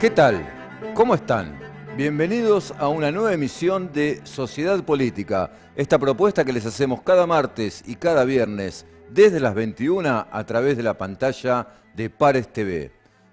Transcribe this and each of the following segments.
¿Qué tal? ¿Cómo están? Bienvenidos a una nueva emisión de Sociedad Política, esta propuesta que les hacemos cada martes y cada viernes desde las 21 a través de la pantalla de Pares TV.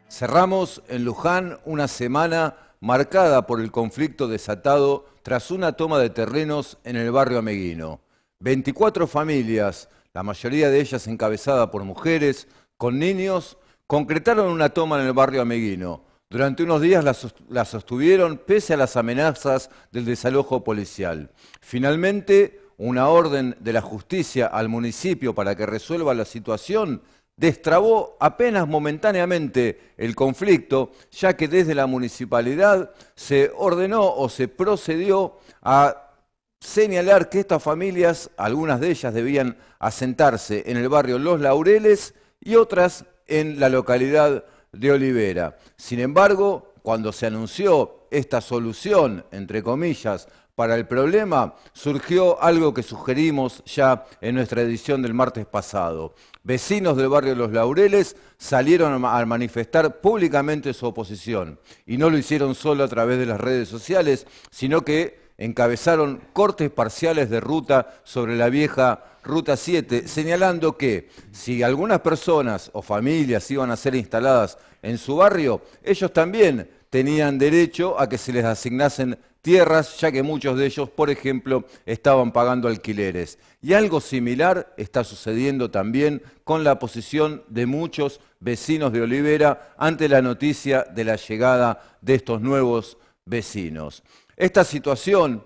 Cerramos en Luján una semana marcada por el conflicto desatado tras una toma de terrenos en el barrio Ameguino. 24 familias, la mayoría de ellas encabezada por mujeres, con niños, concretaron una toma en el barrio Ameguino. Durante unos días la sostuvieron pese a las amenazas del desalojo policial. Finalmente, una orden de la justicia al municipio para que resuelva la situación destrabó apenas momentáneamente el conflicto, ya que desde la municipalidad se ordenó o se procedió a señalar que estas familias, algunas de ellas debían asentarse en el barrio Los Laureles y otras en la localidad de Olivera. Sin embargo, cuando se anunció esta solución, entre comillas, para el problema, surgió algo que sugerimos ya en nuestra edición del martes pasado. Vecinos del barrio Los Laureles salieron a manifestar públicamente su oposición. Y no lo hicieron solo a través de las redes sociales, sino que encabezaron cortes parciales de ruta sobre la vieja Ruta 7, señalando que si algunas personas o familias iban a ser instaladas en su barrio, ellos también tenían derecho a que se les asignasen tierras, ya que muchos de ellos, por ejemplo, estaban pagando alquileres. Y algo similar está sucediendo también con la posición de muchos vecinos de Olivera ante la noticia de la llegada de estos nuevos vecinos. Esta situación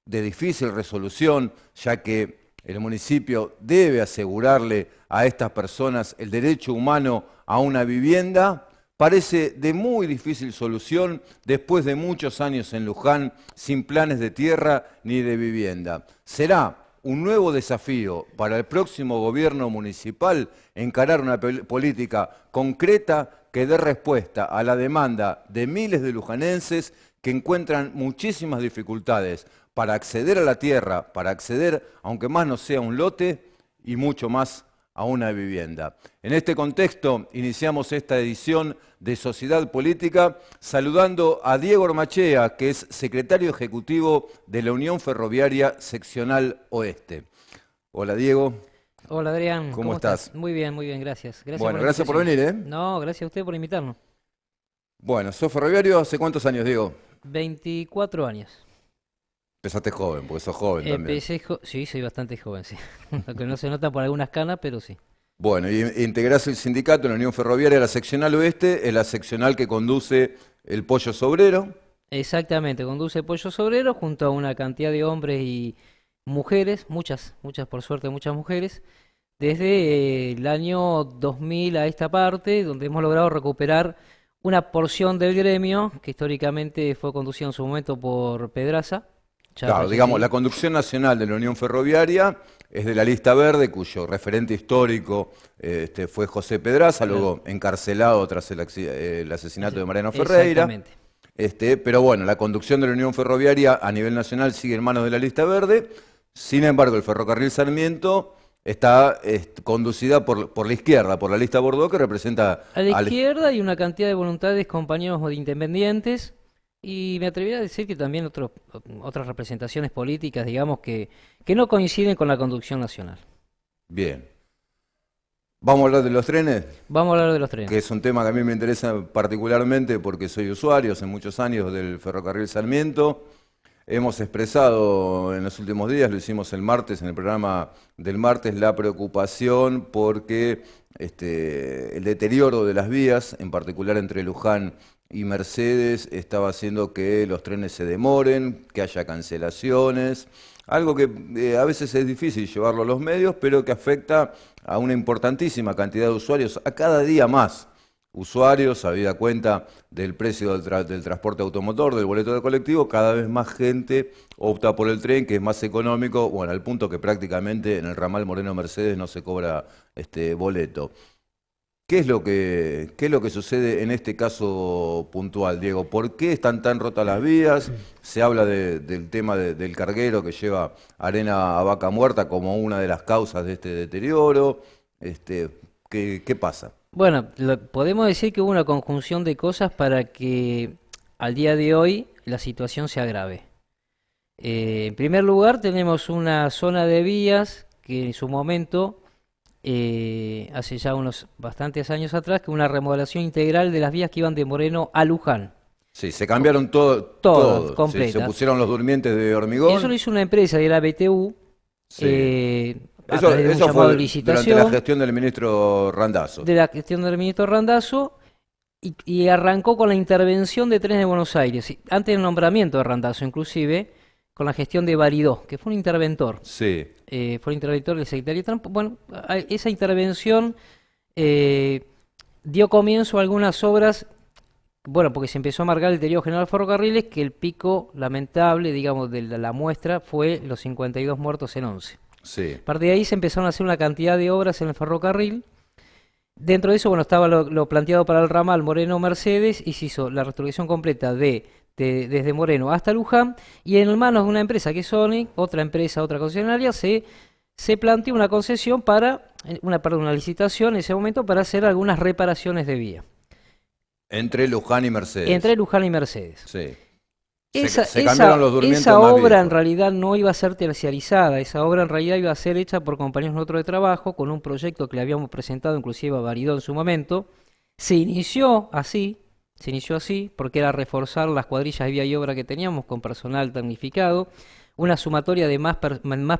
de difícil resolución, ya que el municipio debe asegurarle a estas personas el derecho humano a una vivienda, parece de muy difícil solución después de muchos años en Luján sin planes de tierra ni de vivienda. Será un nuevo desafío para el próximo gobierno municipal encarar una política concreta que dé respuesta a la demanda de miles de lujanenses que encuentran muchísimas dificultades para acceder a la tierra, para acceder, aunque más no sea un lote, y mucho más a una vivienda. En este contexto iniciamos esta edición de Sociedad Política saludando a Diego Ormachea, que es secretario ejecutivo de la Unión Ferroviaria Seccional Oeste. Hola Diego. Hola Adrián, ¿Cómo estás? Muy bien, gracias. Bueno, gracias por venir, ¿eh? No, gracias a usted por invitarnos. Bueno, ¿sos ferroviario hace cuántos años, Diego? 24 años. Empezaste joven, porque sos joven también. Sí, soy bastante joven, sí. Lo que no se nota por algunas canas, pero sí. Bueno, y integrás el sindicato en la Unión Ferroviaria, la seccional oeste, es la seccional que conduce el Pollo Sobrero. Exactamente, conduce Pollo Sobrero junto a una cantidad de hombres y mujeres, muchas por suerte, muchas mujeres, desde el año 2000 a esta parte, donde hemos logrado recuperar una porción del gremio que históricamente fue conducido en su momento por Pedraza. Claro, digamos, la conducción nacional de la Unión Ferroviaria es de la lista verde, cuyo referente histórico fue José Pedraza, luego encarcelado tras el asesinato de Mariano Ferreira. Exactamente. Pero bueno, la conducción de la Unión Ferroviaria a nivel nacional sigue en manos de la lista verde. Sin embargo, el ferrocarril Sarmiento está conducida por la izquierda, por la lista Bordeaux, que representa a la izquierda hay una cantidad de voluntades, compañeros de independientes, y me atrevería a decir que también otras representaciones políticas, digamos, que no coinciden con la conducción nacional. Bien. ¿Vamos a hablar de los trenes? Vamos a hablar de los trenes. Que es un tema que a mí me interesa particularmente porque soy usuario hace muchos años del ferrocarril Sarmiento. Hemos expresado en los últimos días, lo hicimos el martes, en el programa del martes, la preocupación porque el deterioro de las vías, en particular entre Luján y Mercedes, estaba haciendo que los trenes se demoren, que haya cancelaciones, algo que a veces es difícil llevarlo a los medios, pero que afecta a una importantísima cantidad de usuarios, a cada día más usuarios, habida cuenta del precio del transporte automotor, del boleto de colectivo, cada vez más gente opta por el tren, que es más económico, bueno, al punto que prácticamente en el ramal Moreno Mercedes no se cobra boleto. ¿Qué es lo que sucede en este caso puntual, Diego? ¿Por qué están tan rotas las vías? Se habla del tema del carguero que lleva arena a Vaca Muerta como una de las causas de este deterioro. ¿Qué pasa? Bueno, podemos decir que hubo una conjunción de cosas para que al día de hoy la situación se agrave. En primer lugar, tenemos una zona de vías que en su momento, hace ya unos bastantes años atrás, que una remodelación integral de las vías que iban de Moreno a Luján. Sí, se cambiaron todo, Todas, todo. Sí, se completas. pusieron los durmientes de Eso lo hormigón. hizo una empresa, que era BTU, Sí. a Eso, través de un eso llamado de fue durante la licitación gestión del ministro Randazzo. de la gestión del ministro Randazzo y arrancó con la intervención de Trenes de Buenos Aires, antes del nombramiento de Randazzo inclusive, con la gestión de Baridó, que fue un interventor. Sí. Fue el interventor del secretario de Transporte. Bueno, esa intervención eh, dio comienzo a algunas obras, bueno, porque se empezó a marcar el deterioro general de ferrocarriles, que el pico lamentable, digamos, de la muestra fue los 52 muertos en 11. Sí. A partir de ahí se empezaron a hacer una cantidad de obras en el ferrocarril. Dentro de eso, bueno, estaba lo planteado para el ramal Moreno-Mercedes y se hizo la reestructuración completa desde Moreno hasta Luján, y en manos de una empresa que es Sony, otra empresa, otra concesionaria, se planteó una concesión una licitación en ese momento para hacer algunas reparaciones de vía Entre Luján y Mercedes. entre Luján y Mercedes. Sí. Se Esa, cambiaron los durmientes esa más obra en viejos. realidad no iba a ser terciarizada, esa obra en realidad iba a ser hecha por compañeros nosotros de trabajo, con un proyecto que le habíamos presentado inclusive a Baridó en su momento. Se inició así, porque era reforzar las cuadrillas de vía y obra que teníamos con personal tecnificado, una sumatoria de más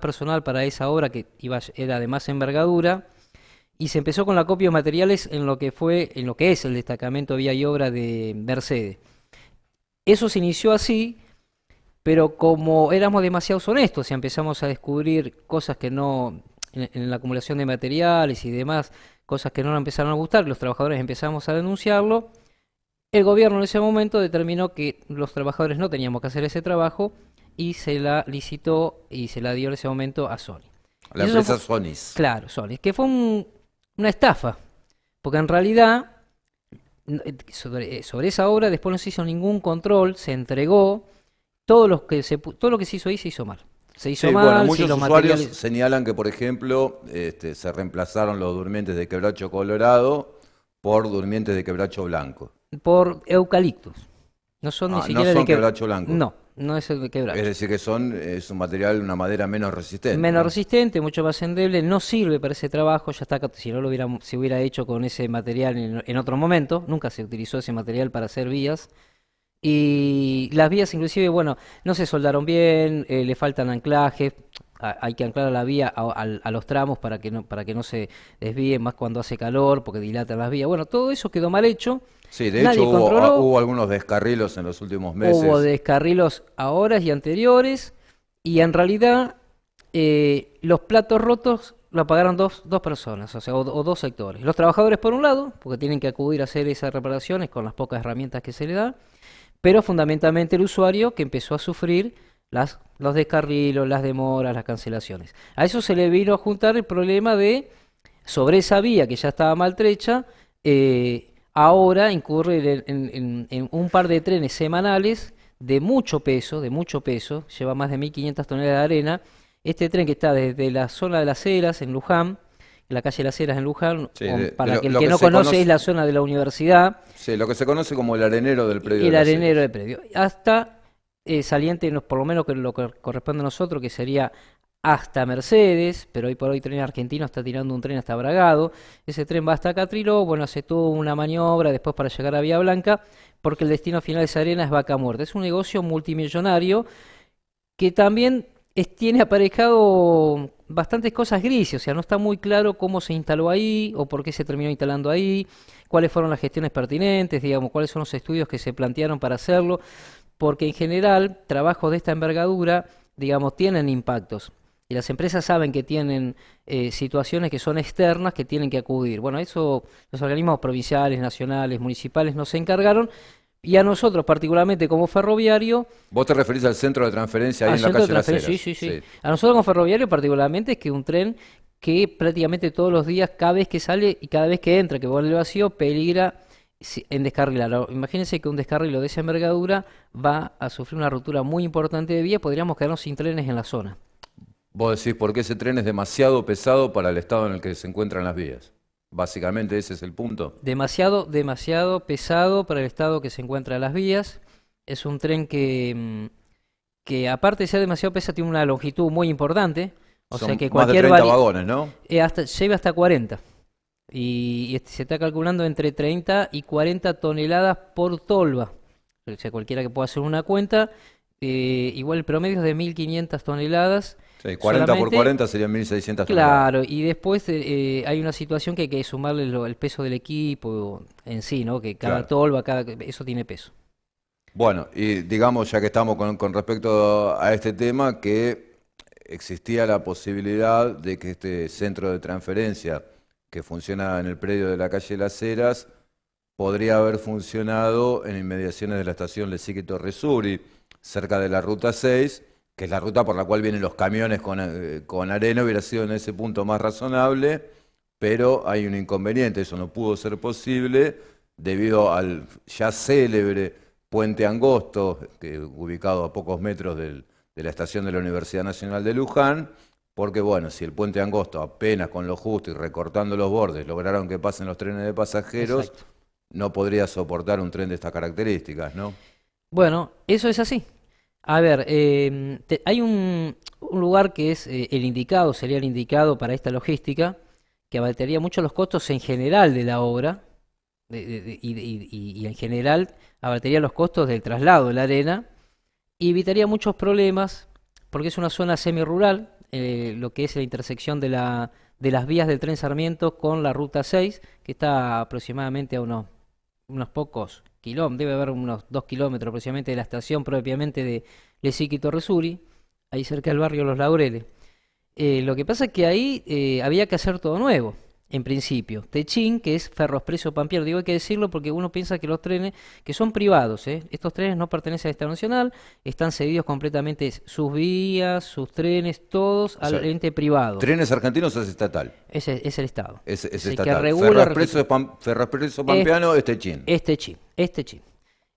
personal para esa obra que era de más envergadura, y se empezó con la acopio de materiales en lo que es el destacamento vía y obra de Mercedes. Eso se inició así, pero como éramos demasiado honestos y empezamos a descubrir cosas que no, en la acumulación de materiales y demás, cosas que no nos empezaron a gustar, los trabajadores empezamos a denunciarlo, el gobierno en ese momento determinó que los trabajadores no teníamos que hacer ese trabajo y se la licitó y se la dio en ese momento a Sony. La Y eso empresa fue, Sonis. claro, Sony, que fue una estafa, porque en realidad sobre esa obra después no se hizo ningún control, se entregó, todo lo que se hizo ahí se hizo mal. Se hizo Sí, bueno, mal, si muchos los usuarios materiales señalan que, por ejemplo, se reemplazaron los durmientes de quebracho colorado por durmientes de quebracho blanco. por eucaliptus. No son ni Ah, no siquiera de son quebracho blanco. No, no es el de Es quebracho. decir, que es un material, una madera menos resistente, Menos ¿no? resistente, mucho más endeble, no sirve para ese trabajo, ya está, si no se hubiera hecho con ese material en otro momento, nunca se utilizó ese material para hacer vías. Y las vías inclusive, bueno, no se soldaron bien, le faltan anclajes, hay que anclar a la vía a los tramos para que no se desvíen más cuando hace calor, porque dilatan las vías. Bueno, todo eso quedó mal hecho, Sí, de hecho nadie controló, hubo algunos descarrilos en los últimos hubo meses. descarrilos ahora y anteriores, y en realidad los platos rotos lo pagaron dos personas, o sea, o dos sectores. Los trabajadores por un lado, porque tienen que acudir a hacer esas reparaciones con las pocas herramientas que se le da, pero fundamentalmente el usuario que empezó a sufrir los descarrilos, las demoras, las cancelaciones. A eso se le vino a juntar el problema de, sobre esa vía que ya estaba maltrecha, ahora incurre en un par de trenes semanales de mucho peso, lleva más de 1.500 toneladas de arena. Este tren que está desde la zona de Las Heras, en Luján, la calle Las Heras en Luján, Sí, para que el lo que que no se conoce es la zona de la universidad, sí, lo que se conoce como el arenero del predio de el las arenero Heras. de predio, hasta saliente, por lo menos que lo que corresponde a nosotros, que sería hasta Mercedes, pero hoy por hoy Tren Argentino está tirando un tren hasta Bragado, ese tren va hasta Catriló, bueno, hace toda una maniobra después para llegar a Vía Blanca, porque el destino final de esa arena es Vaca Muerta, es un negocio multimillonario que también tiene aparejado bastantes cosas grises, o sea, no está muy claro cómo se instaló ahí o por qué se terminó instalando ahí, cuáles fueron las gestiones pertinentes, digamos, cuáles son los estudios que se plantearon para hacerlo, porque en general trabajos de esta envergadura, digamos, tienen impactos. Y las empresas saben que tienen situaciones que son externas que tienen que acudir. Bueno, eso los organismos provinciales, nacionales, municipales nos encargaron y a nosotros, particularmente como ferroviario, Vos te referís al centro de transferencia ahí al en la centro de calle Las transferencia, Heras. sí, sí, sí. A nosotros como ferroviario particularmente es que un tren que prácticamente todos los días, cada vez que sale y cada vez que entra, que vuelve vacío, peligra en descarrilar. Ahora, imagínense que un descarrilo de esa envergadura va a sufrir una ruptura muy importante de vía, podríamos quedarnos sin trenes en la zona. Vos decís, porque ese tren es demasiado pesado para el estado en el que se encuentran las vías. Básicamente ese es el punto. Demasiado, demasiado pesado para el estado que se encuentra las vías. Es un tren que aparte de ser demasiado pesado, tiene una longitud muy importante. O sea Son que más de cualquier 30 vagones, ¿no? llega hasta 40. Y se está calculando entre 30 y 40 toneladas por tolva. O sea, cualquiera que pueda hacer una cuenta, igual el promedio es de 1.500 toneladas. Sí, 40 por Solamente, 40 serían 1.600 toneladas. claro, y después hay una situación que hay que sumarle el peso del equipo en sí, ¿no? Que cada Claro. tolva, eso tiene peso. Bueno, y digamos, ya que estamos con respecto a este tema, que existía la posibilidad de que este centro de transferencia que funciona en el predio de la calle Las Heras podría haber funcionado en inmediaciones de la estación Lezique Resuri, cerca de la ruta 6, que es la ruta por la cual vienen los camiones con arena, hubiera sido en ese punto más razonable, pero hay un inconveniente, eso no pudo ser posible debido al ya célebre Puente Angosto, ubicado a pocos metros de la estación de la Universidad Nacional de Luján, porque bueno, si el Puente Angosto apenas con lo justo y recortando los bordes lograron que pasen los trenes de pasajeros, Exacto. no podría soportar un tren de estas características, ¿no? Bueno, eso es así. A ver, hay un lugar que es el indicado, sería el indicado para esta logística, que abarataría mucho los costos en general de la obra, y en general abarataría los costos del traslado de la arena, y evitaría muchos problemas, porque es una zona semirural, lo que es la intersección de las vías del tren Sarmiento con la ruta 6, que está aproximadamente a unos pocos kilómetros, debe haber unos 2 kilómetros aproximadamente de la estación propiamente de Lezique y Torresuri, ahí cerca del barrio Los Laureles. Lo que pasa es que ahí había que hacer todo nuevo, en principio. Techín, que es Ferroexpreso Pampeano, digo hay que decirlo porque uno piensa que los trenes, que son privados, estos trenes no pertenecen al Estado Nacional, están cedidos completamente sus vías, sus trenes, todos O sea, al ente privado. Trenes Argentinos es estatal, Ese es el Estado. es Es el que estatal. regula, Ferroexpreso es, Pampeano es Techín. este chip.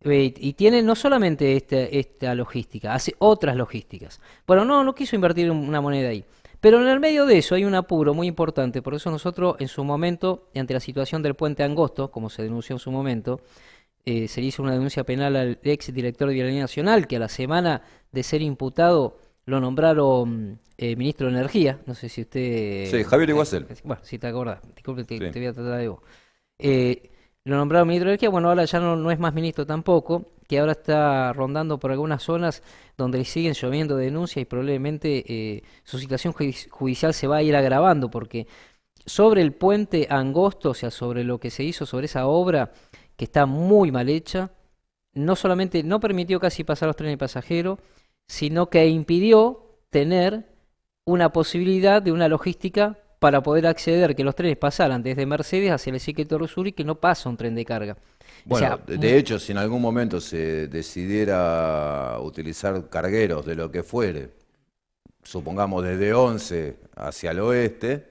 Y tiene no solamente esta logística, hace otras logísticas. Bueno, no quiso invertir una moneda ahí. Pero en el medio de eso hay un apuro muy importante, por eso nosotros en su momento, ante la situación del puente Angosto, como se denunció en su momento, se le hizo una denuncia penal al ex director de Vialidad Nacional, que a la semana de ser imputado lo nombraron ministro de Energía, no sé si usted... Sí, Javier Iguacel. bueno, si te acordás, disculpe, Sí. te voy a tratar de vos. Lo nombraron ministro de Energía, bueno, ahora ya no es más ministro tampoco, que ahora está rondando por algunas zonas donde le siguen lloviendo denuncias y probablemente su situación judicial se va a ir agravando, porque sobre el puente Angosto, o sea, sobre lo que se hizo sobre esa obra, que está muy mal hecha, no solamente no permitió casi pasar los trenes de pasajeros, sino que impidió tener una posibilidad de una logística para poder acceder, que los trenes pasaran desde Mercedes hacia el Lezique Sur y que no pasa un tren de carga. O Bueno, sea, de hecho, si en algún momento se decidiera utilizar cargueros de lo que fuere, supongamos desde Once hacia el oeste,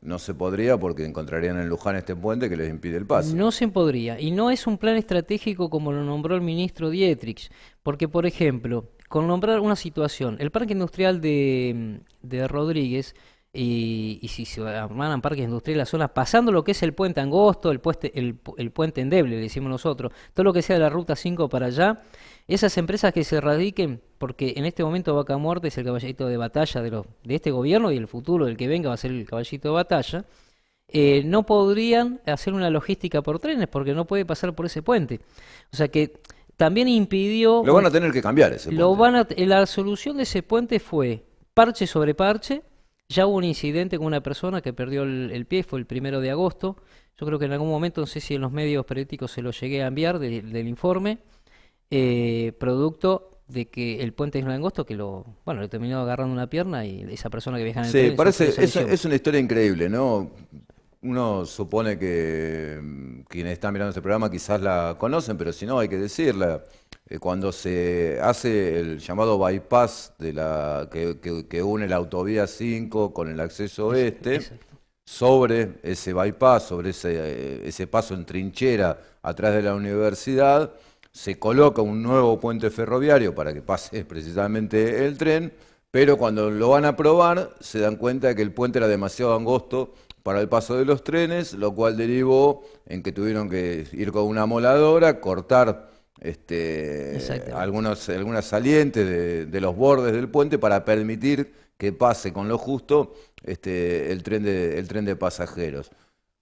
no se podría porque encontrarían en Luján este puente que les impide el paso. no se podría, y no es un plan estratégico como lo nombró el ministro Dietrich, porque por ejemplo, con nombrar una situación, el parque industrial de Rodríguez, y si se armaran parques industriales en la zona, pasando lo que es el puente Angosto, el puente Endeble, le decimos nosotros, todo lo que sea de la ruta 5 para allá, esas empresas que se radiquen, porque en este momento Vaca Muerta es el caballito de batalla de este gobierno y el futuro del que venga va a ser el caballito de batalla, no podrían hacer una logística por trenes porque no puede pasar por ese puente. O sea que también impidió, Lo van a tener que cambiar ese puente. la solución de ese puente fue parche sobre parche. Ya hubo un incidente con una persona que perdió el pie, fue el 1 de agosto. Yo creo que en algún momento, no sé si en los medios periodísticos se lo llegué a enviar del informe, producto de que el puente de Angosto, bueno, le terminó agarrando una pierna y esa persona que viaja en el Sí, tren sufrió parece, esa lesión. es una historia increíble, ¿no? Uno supone que quienes están mirando este programa quizás la conocen, pero si no, hay que decirla. Cuando se hace el llamado bypass que une la autovía 5 con el acceso oeste, Exacto. sobre ese bypass, sobre ese paso en trinchera atrás de la universidad, se coloca un nuevo puente ferroviario para que pase precisamente el tren, pero cuando lo van a probar se dan cuenta de que el puente era demasiado angosto para el paso de los trenes, lo cual derivó en que tuvieron que ir con una moladora, cortar Exactamente. algunas salientes de los bordes del puente para permitir que pase con lo justo el tren de pasajeros.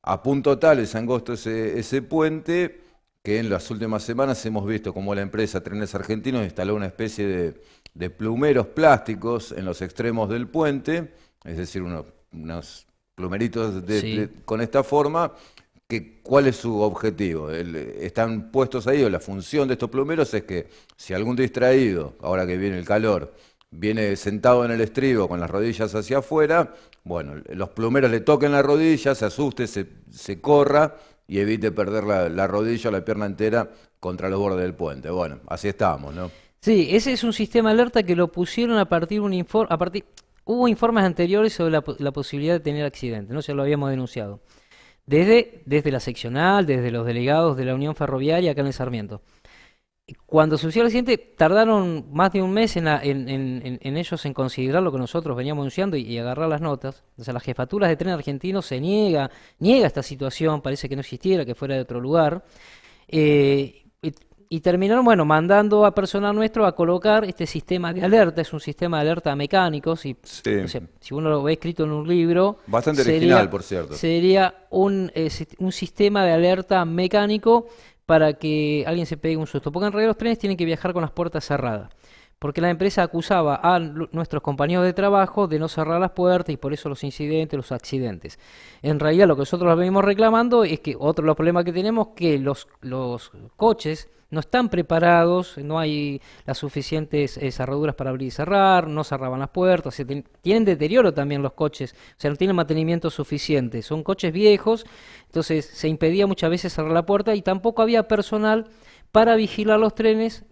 A punto tal es angosto ese puente que en las últimas semanas hemos visto como la empresa Trenes Argentinos instaló una especie de plumeros plásticos en los extremos del puente, es decir, unos plumeritos Sí. con esta forma, que, ¿cuál es su objetivo? Están puestos ahí, o la función de estos plumeros es que si algún distraído, ahora que viene el calor, viene sentado en el estribo con las rodillas hacia afuera, bueno, los plumeros le toquen la rodilla, se asuste, se corra y evite perder la rodilla o la pierna entera contra los bordes del puente. Bueno, así estamos, ¿no? Sí, ese es un sistema alerta que lo pusieron a partir de un informe, hubo informes anteriores sobre la posibilidad de tener accidentes, ¿no? Ya lo habíamos denunciado. Desde la seccional, desde los delegados de la Unión Ferroviaria acá en el Sarmiento. Cuando sucedió el accidente, tardaron más de un mes en ellos en considerar lo que nosotros veníamos anunciando y agarrar las notas. O sea, las jefaturas de tren argentino niega esta situación, parece que no existiera, que fuera de otro lugar. Y terminaron, bueno, mandando a personal nuestro a colocar este sistema de alerta, es un sistema de alerta mecánico, o Sí, sea, si uno lo ve escrito en un libro, bastante original, sería, por cierto. sería un sistema de alerta mecánico para que alguien se pegue un susto. Porque en realidad los trenes tienen que viajar con las puertas cerradas. Porque la empresa acusaba a nuestros compañeros de trabajo de no cerrar las puertas y por eso los incidentes, los accidentes. En realidad lo que nosotros venimos reclamando es que otro de los problemas que tenemos es que los coches no están preparados, no hay las suficientes cerraduras para abrir y cerrar, no cerraban las puertas, tienen deterioro también los coches, o sea, no tienen mantenimiento suficiente, son coches viejos, entonces se impedía muchas veces cerrar la puerta y tampoco había personal para vigilar los trenes,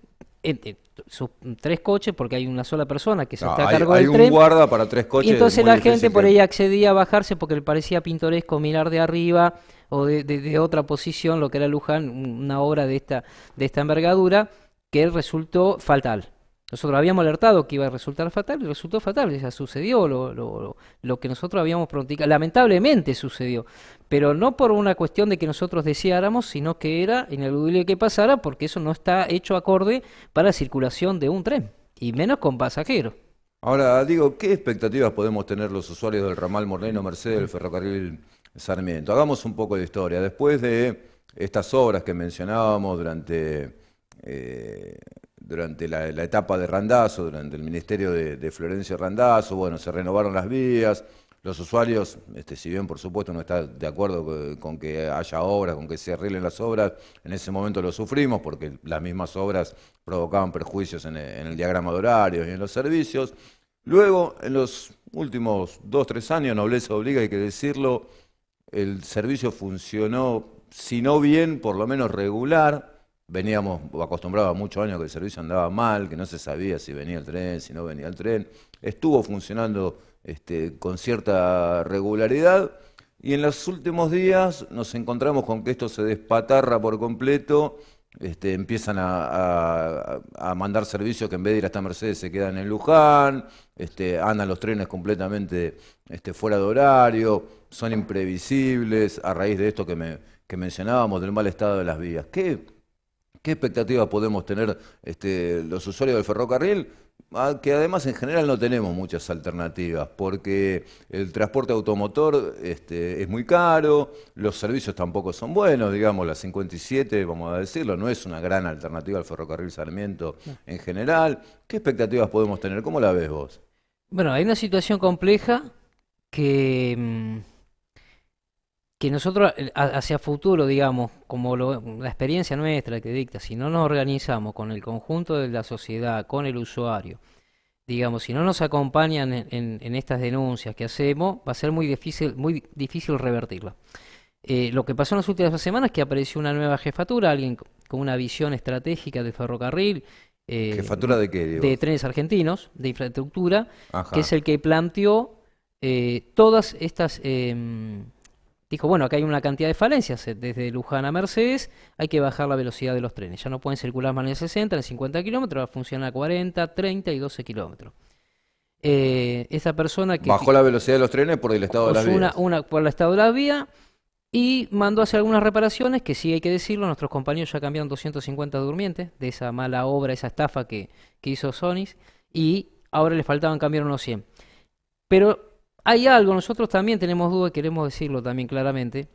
sus tres coches, porque hay una sola persona que se No, está a cargo hay del un tren, guarda para tres y coches, es entonces muy la gente difícil por que... ahí accedía a bajarse porque le parecía pintoresco mirar de arriba o de otra posición lo que era Luján, una obra de esta envergadura, que resultó fatal. Nosotros habíamos alertado que iba a resultar fatal y resultó fatal. O sea, sucedió lo que nosotros habíamos pronosticado. Lamentablemente sucedió, pero no por una cuestión de que nosotros deseáramos, sino que era ineludible que pasara porque eso no está hecho acorde para la circulación de un tren, y menos con pasajeros. Ahora, digo, ¿qué expectativas podemos tener los usuarios del ramal Moreno Mercedes del ferrocarril Sarmiento? Hagamos un poco de historia. Después de estas obras que mencionábamos eh, durante la etapa de Randazzo, durante el ministerio de Florencio Randazzo, bueno, se renovaron las vías. Los usuarios, si bien por supuesto no está de acuerdo con que haya obras, con que se arreglen las obras, en ese momento lo sufrimos porque las mismas obras provocaban perjuicios en el diagrama de horarios y en los servicios. Luego, en los últimos 2, 3 años, nobleza obliga, hay que decirlo, el servicio funcionó, si no bien, por lo menos regular. Veníamos acostumbrados a muchos años que el servicio andaba mal, que no se sabía si venía el tren, si no venía el tren. Estuvo funcionando con cierta regularidad y en los últimos días nos encontramos con que esto se despatarra por completo. Empiezan a mandar servicios que en vez de ir hasta Mercedes se quedan en Luján, andan los trenes completamente fuera de horario, son imprevisibles a raíz de esto que mencionábamos del mal estado de las vías. ¿Qué expectativas podemos tener los usuarios del ferrocarril? Que además en general no tenemos muchas alternativas, porque el transporte automotor es muy caro, los servicios tampoco son buenos, digamos, la 57, vamos a decirlo, no es una gran alternativa al ferrocarril Sarmiento en general. ¿Qué expectativas podemos tener? ¿Cómo la ves vos? Bueno, hay una situación compleja que, que nosotros hacia futuro, digamos, como la experiencia nuestra que dicta, si no nos organizamos con el conjunto de la sociedad, con el usuario, digamos, si no nos acompañan en estas denuncias que hacemos, va a ser muy difícil revertirla. Lo que pasó en las últimas semanas es que apareció una nueva jefatura, alguien con una visión estratégica del ferrocarril, ¿Jefatura de qué, de digo? trenes argentinos, de infraestructura, que es Ajá. el que planteó todas estas... dijo, bueno, acá hay una cantidad de falencias, desde Luján a Mercedes hay que bajar la velocidad de los trenes, ya no pueden circular más en el 60, en el 50 kilómetros, va a funcionar a 40, 30 y 12 kilómetros. Esa persona que Bajó la velocidad de los trenes por el estado de las causó vías. por el estado de la vía y mandó a hacer algunas reparaciones que sí hay que decirlo, nuestros compañeros ya cambiaron 250 durmientes de esa mala obra, esa estafa que hizo Sonis, y ahora le faltaban cambiar unos 100. Pero hay algo, nosotros también tenemos duda y queremos decirlo también claramente,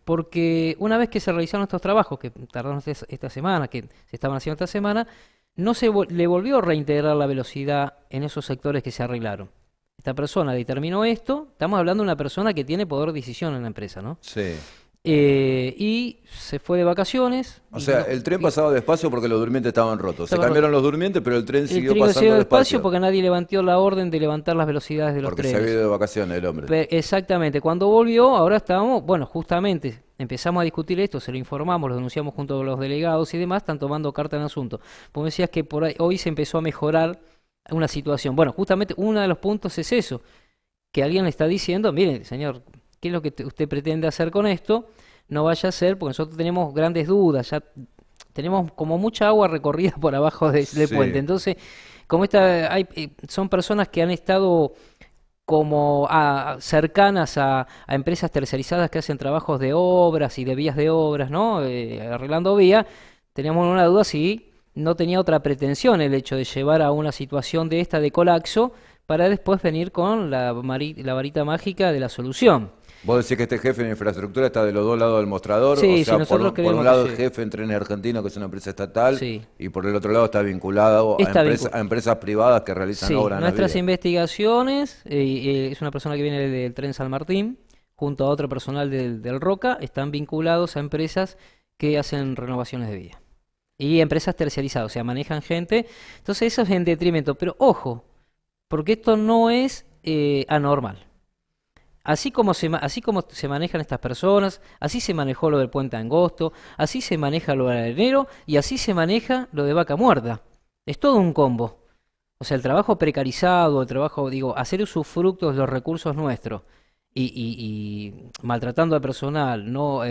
porque una vez que se realizaron estos trabajos, que tardaron esta semana, que se estaban haciendo esta semana, no le volvió a reintegrar la velocidad en esos sectores que se arreglaron. Esta persona determinó esto, estamos hablando de una persona que tiene poder de decisión en la empresa, ¿no? Sí. Y se fue de vacaciones. O sea, el tren pasaba despacio porque los durmientes estaban rotos. Se cambiaron los durmientes, pero el tren siguió El pasando despacio despacio. porque nadie levantó la orden de levantar las velocidades de los Porque trenes. se había ido de vacaciones el hombre. Exactamente. Cuando volvió, ahora estábamos, bueno, justamente empezamos a discutir esto, se lo informamos, lo denunciamos junto con los delegados y demás, están tomando carta en el asunto. Vos me decías que por ahí, hoy se empezó a mejorar una situación. Bueno, justamente uno de los puntos es eso, que alguien le está diciendo, mire, señor, ¿qué es lo que usted pretende hacer con esto? No vaya a ser, porque nosotros tenemos grandes dudas, ya tenemos como mucha agua recorrida por abajo del Sí. puente. Entonces, como son personas que han estado como cercanas a empresas tercerizadas que hacen trabajos de obras y de vías de obras, ¿no? Arreglando vía, tenemos una duda si no tenía otra pretensión el hecho de llevar a una situación de esta de colapso para después venir con la varita mágica de la solución. Vos decís que este jefe de infraestructura está de los dos lados del mostrador, Sí, o sí, sea, nosotros por creemos un lado que el sí. jefe en Trenes Argentinos, que es una empresa estatal, Sí. y por el otro lado está vinculado Está a empresas privadas que realizan Sí, obras en las nuestras vías. investigaciones, es una persona que viene del Tren San Martín, junto a otro personal del Roca, están vinculados a empresas que hacen renovaciones de vía. Y empresas terciarizadas, o sea, manejan gente. Entonces eso es en detrimento. Pero ojo, porque esto no es anormal. Así como se manejan estas personas, así se manejó lo del Puente Angosto, así se maneja lo del arenero y así se maneja lo de Vaca Muerta. Es todo un combo. O sea, el trabajo precarizado, el trabajo, digo, hacer usufructos de los recursos nuestros y maltratando al personal, no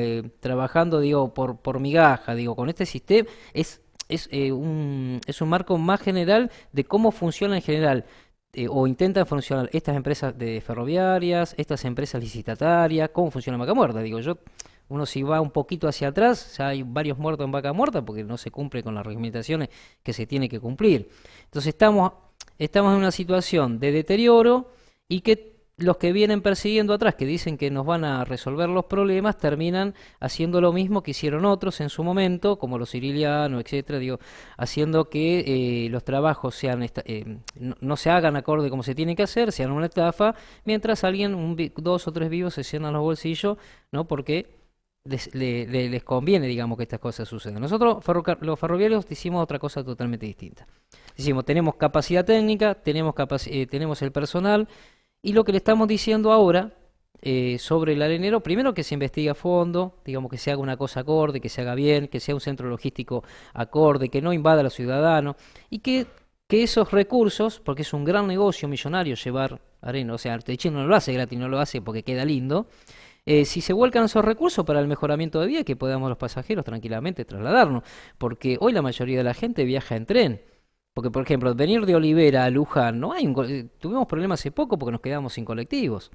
trabajando, digo, por migaja, digo, con este sistema es un marco más general de cómo funciona en general o intentan funcionar estas empresas de ferroviarias, estas empresas licitatarias, cómo funciona Vaca Muerta. Digo, uno si va un poquito hacia atrás, ya hay varios muertos en Vaca Muerta porque no se cumple con las reglamentaciones que se tiene que cumplir. Entonces estamos en una situación de deterioro y que los que vienen persiguiendo atrás, que dicen que nos van a resolver los problemas, terminan haciendo lo mismo que hicieron otros en su momento, como los Cirilianos, etcétera, digo, haciendo que los trabajos no se hagan acorde como se tiene que hacer, sean una estafa, mientras dos o tres vivos se llenan los bolsillos, ¿no? Porque les conviene, digamos, que estas cosas sucedan. Nosotros, los ferroviarios, hicimos otra cosa totalmente distinta. Decimos, tenemos capacidad técnica, tenemos el personal, y lo que le estamos diciendo ahora sobre el arenero, primero que se investigue a fondo, digamos que se haga una cosa acorde, que se haga bien, que sea un centro logístico acorde, que no invada a los ciudadanos, y que esos recursos, porque es un gran negocio millonario llevar arena, o sea, Artechino no lo hace gratis, no lo hace porque queda lindo, si se vuelcan esos recursos para el mejoramiento de vía, que podamos los pasajeros tranquilamente trasladarnos, porque hoy la mayoría de la gente viaja en tren. Porque, por ejemplo, venir de Olivera a Luján, tuvimos problemas hace poco porque nos quedamos sin colectivos.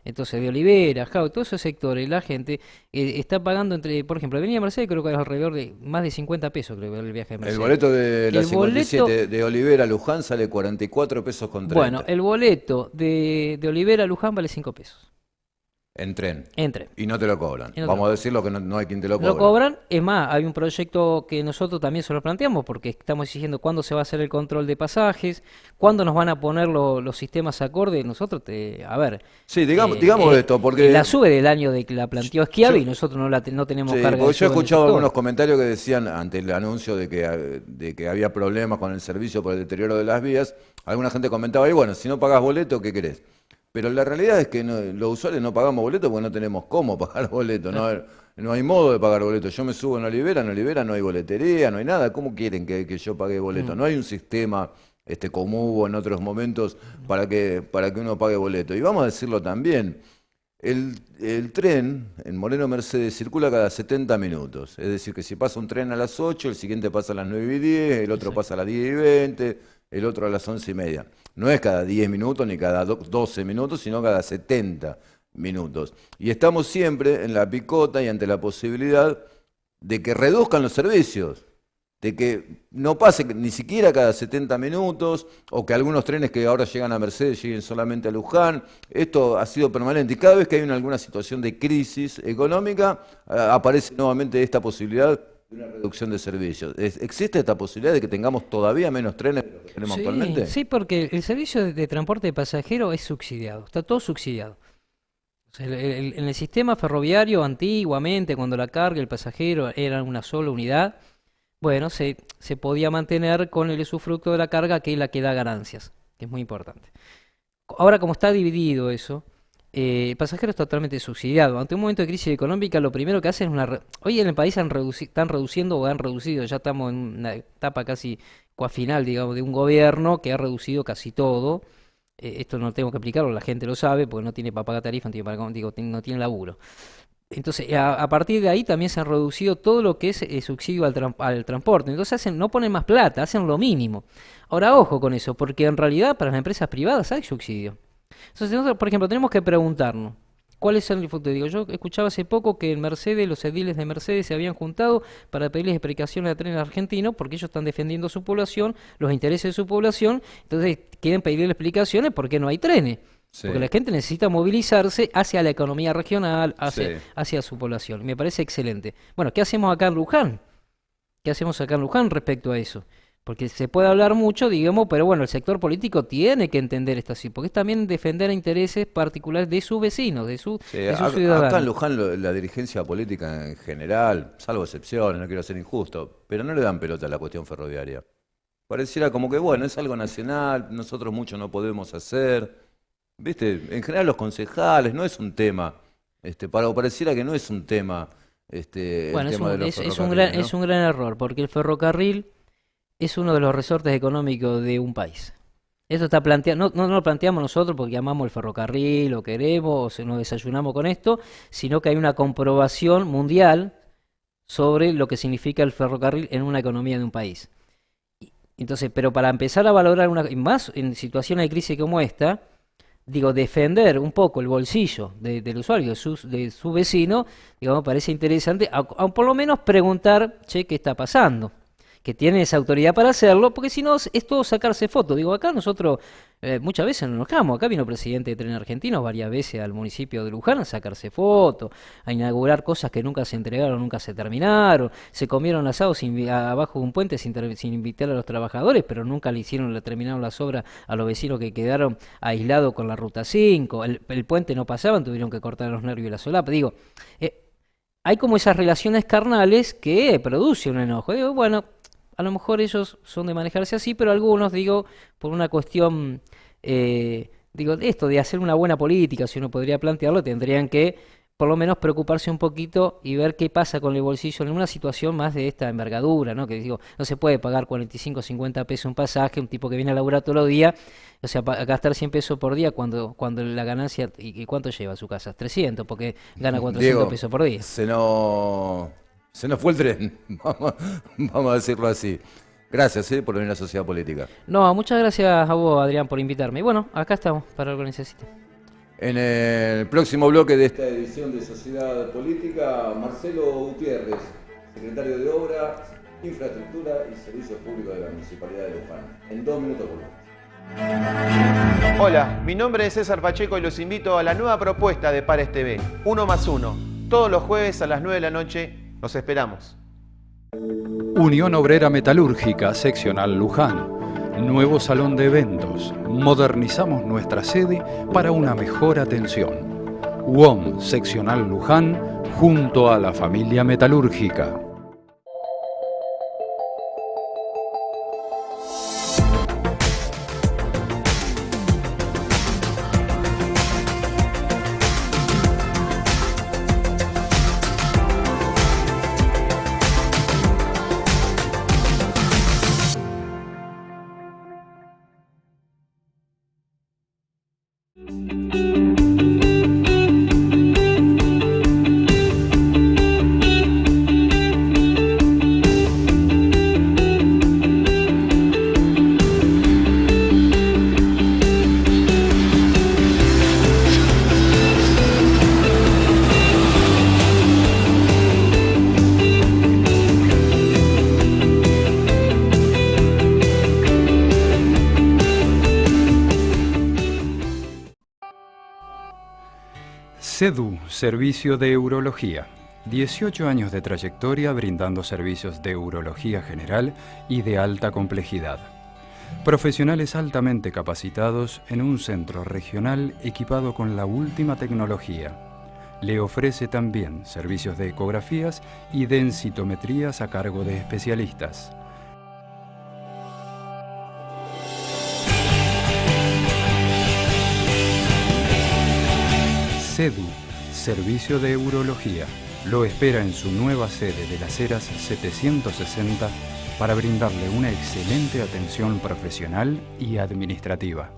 Entonces, de Olivera, Jau, todos esos sectores, la gente está pagando por ejemplo, Avenida Mercedes creo que es alrededor de más de 50 pesos, creo que el viaje de Mercedes. El boleto de la El 57 de Olivera a Luján sale 44 pesos con 30. Bueno, el boleto de Olivera a Luján vale 5 pesos. En tren. En tren. Y no te lo cobran. Y no te Vamos lo a decirlo que no hay quien te lo Lo cobre. cobran, es más, hay un proyecto que nosotros también se lo planteamos porque estamos exigiendo cuándo se va a hacer el control de pasajes, cuándo nos van a poner los sistemas acordes. Nosotros, a ver, Sí, digamos esto, porque... la sube del año de que la planteó Schiavi y yo- nosotros no tenemos Sí, carga de porque yo he SUBE en el escuchado sector. algunos comentarios que decían ante el anuncio de que había problemas con el servicio por el deterioro de las vías. Alguna gente comentaba, y bueno, si no pagás boleto, ¿qué querés? Pero la realidad es que los usuarios no pagamos boleto porque no tenemos cómo pagar boleto. No hay modo de pagar boleto. Yo me subo en Olivera no hay boletería, no hay nada. ¿Cómo quieren que yo pague boleto? No hay un sistema como hubo en otros momentos para que uno pague boleto. Y vamos a decirlo también. El tren en Moreno Mercedes circula cada 70 minutos. Es decir, que si pasa un tren a las 8, el siguiente pasa a las 9:10, el otro Exacto. pasa a las 10:20, el otro a las 11:30. No es cada 10 minutos ni cada 12 minutos, sino cada 70 minutos. Y estamos siempre en la picota y ante la posibilidad de que reduzcan los servicios, de que no pase ni siquiera cada 70 minutos, o que algunos trenes que ahora llegan a Mercedes lleguen solamente a Luján. Esto ha sido permanente, y cada vez que hay alguna situación de crisis económica, aparece nuevamente esta posibilidad de una reducción de servicios. ¿Existe esta posibilidad de que tengamos todavía menos trenes de los que tenemos actualmente? Sí, porque el servicio de transporte de pasajeros es subsidiado, está todo subsidiado. O sea, en el sistema ferroviario antiguamente, cuando la carga y el pasajero eran una sola unidad, bueno, se podía mantener con el usufructo de la carga, que es la que da ganancias, que es muy importante. Ahora, como está dividido eso, el pasajero es totalmente subsidiado. Ante un momento de crisis económica, lo primero que hacen es hoy en el país están reduciendo o han reducido, ya estamos en una etapa casi final, digamos, de un gobierno que ha reducido casi todo. Esto no tengo que explicarlo, la gente lo sabe, porque no tiene para pagar tarifa, no tiene laburo. Entonces, a partir de ahí también se han reducido todo lo que es subsidio al transporte. Entonces no ponen más plata, hacen lo mínimo. Ahora, ojo con eso, porque en realidad para las empresas privadas hay subsidio. Entonces, nosotros, por ejemplo, tenemos que preguntarnos, ¿cuál es el futuro? Digo, yo escuchaba hace poco que en Mercedes, los ediles de Mercedes se habían juntado para pedirles explicaciones a trenes argentinos, porque ellos están defendiendo su población, los intereses de su población, entonces quieren pedirle explicaciones por qué no hay trenes. Sí. Porque la gente necesita movilizarse hacia la economía regional, Sí. hacia su población. Me parece excelente. Bueno, ¿qué hacemos acá en Luján? ¿Qué hacemos acá en Luján respecto a eso? Porque se puede hablar mucho, digamos, pero bueno, el sector político tiene que entender esto así, porque es también defender intereses particulares de sus vecinos, de sus ciudadanos. Acá en Luján la dirigencia política en general, salvo excepciones, no quiero ser injusto, pero no le dan pelota a la cuestión ferroviaria. Pareciera como que, bueno, es algo nacional, nosotros mucho no podemos hacer. ¿Viste? En general los concejales no es un tema, pareciera que no es un tema, Bueno, el tema de los ferrocarriles, es ¿no? un gran error, porque el ferrocarril es uno de los resortes económicos de un país. Esto está planteado, no lo planteamos nosotros porque amamos el ferrocarril o queremos o nos desayunamos con esto, sino que hay una comprobación mundial sobre lo que significa el ferrocarril en una economía de un país. Entonces, pero para empezar a valorar más en situaciones de crisis como esta, digo, defender un poco el bolsillo del usuario, de su vecino, digamos, parece interesante, a por lo menos preguntar, che, ¿qué está pasando? Que tienen esa autoridad para hacerlo, porque si no es todo sacarse fotos. Digo, acá nosotros muchas veces nos enojamos. Acá vino el presidente de Tren Argentino varias veces al municipio de Luján a sacarse fotos, a inaugurar cosas que nunca se entregaron, nunca se terminaron. Se comieron asados abajo de un puente sin invitar a los trabajadores, pero nunca le terminaron las obras a los vecinos que quedaron aislados con la Ruta 5. El puente no pasaban, tuvieron que cortar los nervios y la solapa. Digo, hay como esas relaciones carnales que producen un enojo. Digo, bueno, a lo mejor ellos son de manejarse así, pero algunos, digo, por una cuestión, digo, esto de hacer una buena política, si uno podría plantearlo, tendrían que por lo menos preocuparse un poquito y ver qué pasa con el bolsillo en una situación más de esta envergadura, ¿no? Que digo, no se puede pagar 45, 50 pesos un pasaje, un tipo que viene a laburar todos los días, o sea, gastar 100 pesos por día cuando la ganancia, ¿y cuánto lleva a su casa? 300, porque gana 400 Diego, pesos por día. se nos fue el tren, vamos a decirlo así. Gracias, por venir a la Sociedad Política. No, muchas gracias a vos, Adrián, por invitarme. Y bueno, acá estamos para lo que necesiten. En el próximo bloque de esta edición de Sociedad Política, Marcelo Gutiérrez, secretario de Obra, Infraestructura y Servicios Públicos de la Municipalidad de Luján. En 2 minutos volvemos. Hola, mi nombre es César Pacheco y los invito a la nueva propuesta de Pares TV, 1+1. Todos los jueves a las 9 de la noche, los esperamos. Unión Obrera Metalúrgica, seccional Luján. Nuevo salón de eventos. Modernizamos nuestra sede para una mejor atención. UOM, seccional Luján, junto a la familia metalúrgica. SEDU, Servicio de Urología. 18 años de trayectoria brindando servicios de urología general y de alta complejidad. Profesionales altamente capacitados en un centro regional equipado con la última tecnología. Le ofrece también servicios de ecografías y densitometrías a cargo de especialistas. SEDU, Servicio de Urología, lo espera en su nueva sede de Las Heras 760 para brindarle una excelente atención profesional y administrativa.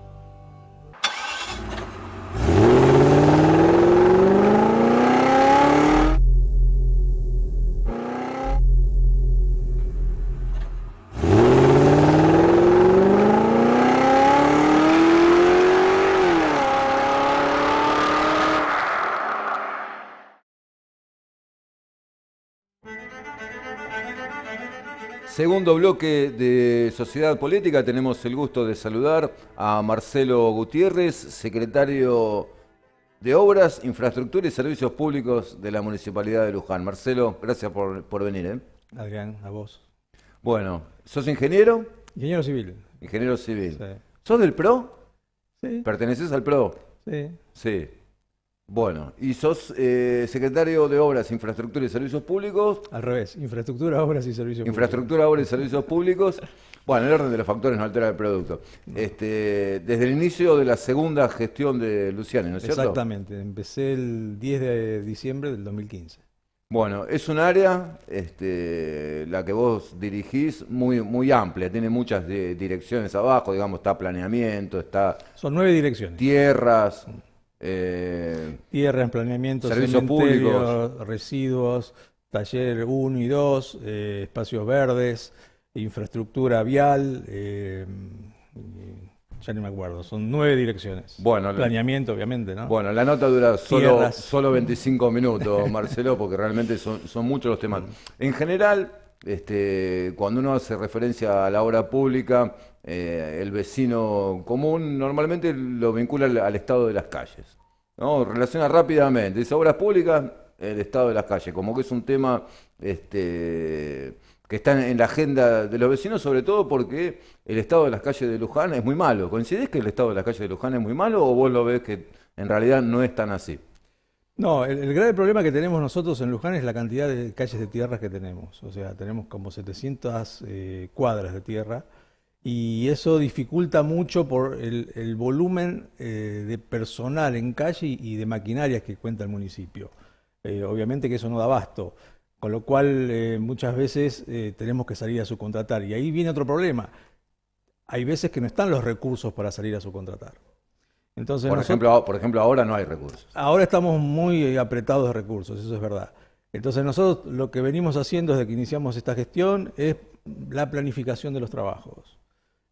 Segundo bloque de Sociedad Política, tenemos el gusto de saludar a Marcelo Gutiérrez, secretario de Obras, Infraestructura y Servicios Públicos de la Municipalidad de Luján. Marcelo, gracias por venir. Adrián, a vos. Bueno, ¿sos ingeniero? Ingeniero civil. Ingeniero civil. Sí. ¿Sos del PRO? Sí. ¿Perteneces al PRO? Sí. Sí. Bueno, ¿y sos secretario de Obras, Infraestructura y Servicios Públicos? Al revés, infraestructura, obras y servicios Infraestructura, Obras y Servicios Públicos. Bueno, el orden de los factores no altera el producto. Desde el inicio de la segunda gestión de Luciani, ¿no es cierto? Exactamente, empecé el 10 de diciembre del 2015. Bueno, es un área, la que vos dirigís, muy amplia, tiene muchas direcciones abajo, digamos, está planeamiento, está... Son 9 direcciones. Tierras... Tierras, planeamiento, servicios públicos, residuos, taller 1 y 2, espacios verdes, infraestructura vial, ya no me acuerdo, son 9 direcciones. Bueno, planeamiento, obviamente, ¿no? Bueno, la nota dura solo 25 minutos, Marcelo, porque realmente son muchos los temas. En general, cuando uno hace referencia a la obra pública, el vecino común normalmente lo vincula al estado de las calles, ¿no? Relaciona rápidamente, dice obras públicas, el estado de las calles, como que es un tema que está en la agenda de los vecinos, sobre todo porque el estado de las calles de Luján es muy malo. ¿Coincidís que el estado de las calles de Luján es muy malo o vos lo ves que en realidad no es tan así? No, el grave problema que tenemos nosotros en Luján es la cantidad de calles de tierra que tenemos. O sea, tenemos como 700 cuadras de tierra y eso dificulta mucho por el volumen de personal en calle y de maquinarias que cuenta el municipio. Obviamente que eso no da abasto, con lo cual muchas veces tenemos que salir a subcontratar. Y ahí viene otro problema. Hay veces que no están los recursos para salir a subcontratar. Entonces, por ejemplo, ahora no hay recursos. Ahora estamos muy apretados de recursos, eso es verdad. Entonces nosotros lo que venimos haciendo desde que iniciamos esta gestión es la planificación de los trabajos.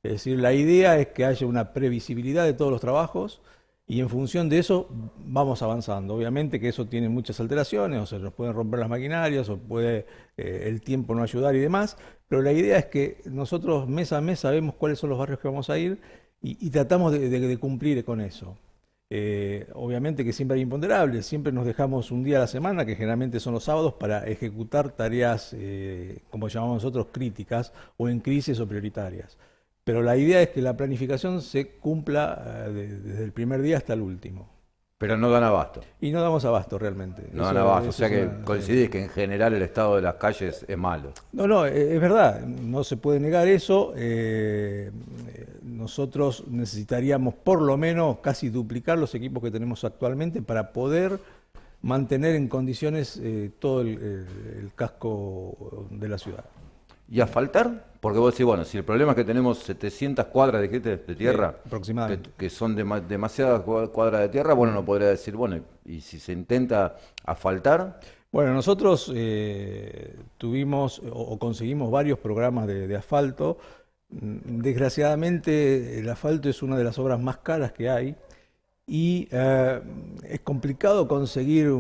Es decir, la idea es que haya una previsibilidad de todos los trabajos y en función de eso vamos avanzando. Obviamente que eso tiene muchas alteraciones, o se nos pueden romper las maquinarias, o puede el tiempo no ayudar y demás, pero la idea es que nosotros mes a mes sabemos cuáles son los barrios que vamos a ir y tratamos de cumplir con eso. Obviamente que siempre hay imponderables, siempre nos dejamos un día a la semana, que generalmente son los sábados, para ejecutar tareas, como llamamos nosotros, críticas o en crisis o prioritarias. Pero la idea es que la planificación se cumpla desde el primer día hasta el último. Pero no dan abasto. Y no damos abasto realmente. No dan abasto, o sea que coincidís que en general el estado de las calles es malo. No, es verdad, no se puede negar eso. Nosotros necesitaríamos por lo menos casi duplicar los equipos que tenemos actualmente para poder mantener en condiciones todo el casco de la ciudad. ¿Y asfaltar? Porque vos decís, bueno, si el problema es que tenemos 700 cuadras de tierra, aproximadamente, que son demasiadas cuadras de tierra, bueno, uno podría decir, bueno, ¿y si se intenta asfaltar? Bueno, nosotros tuvimos o conseguimos varios programas de asfalto. Desgraciadamente el asfalto es una de las obras más caras que hay y es complicado conseguir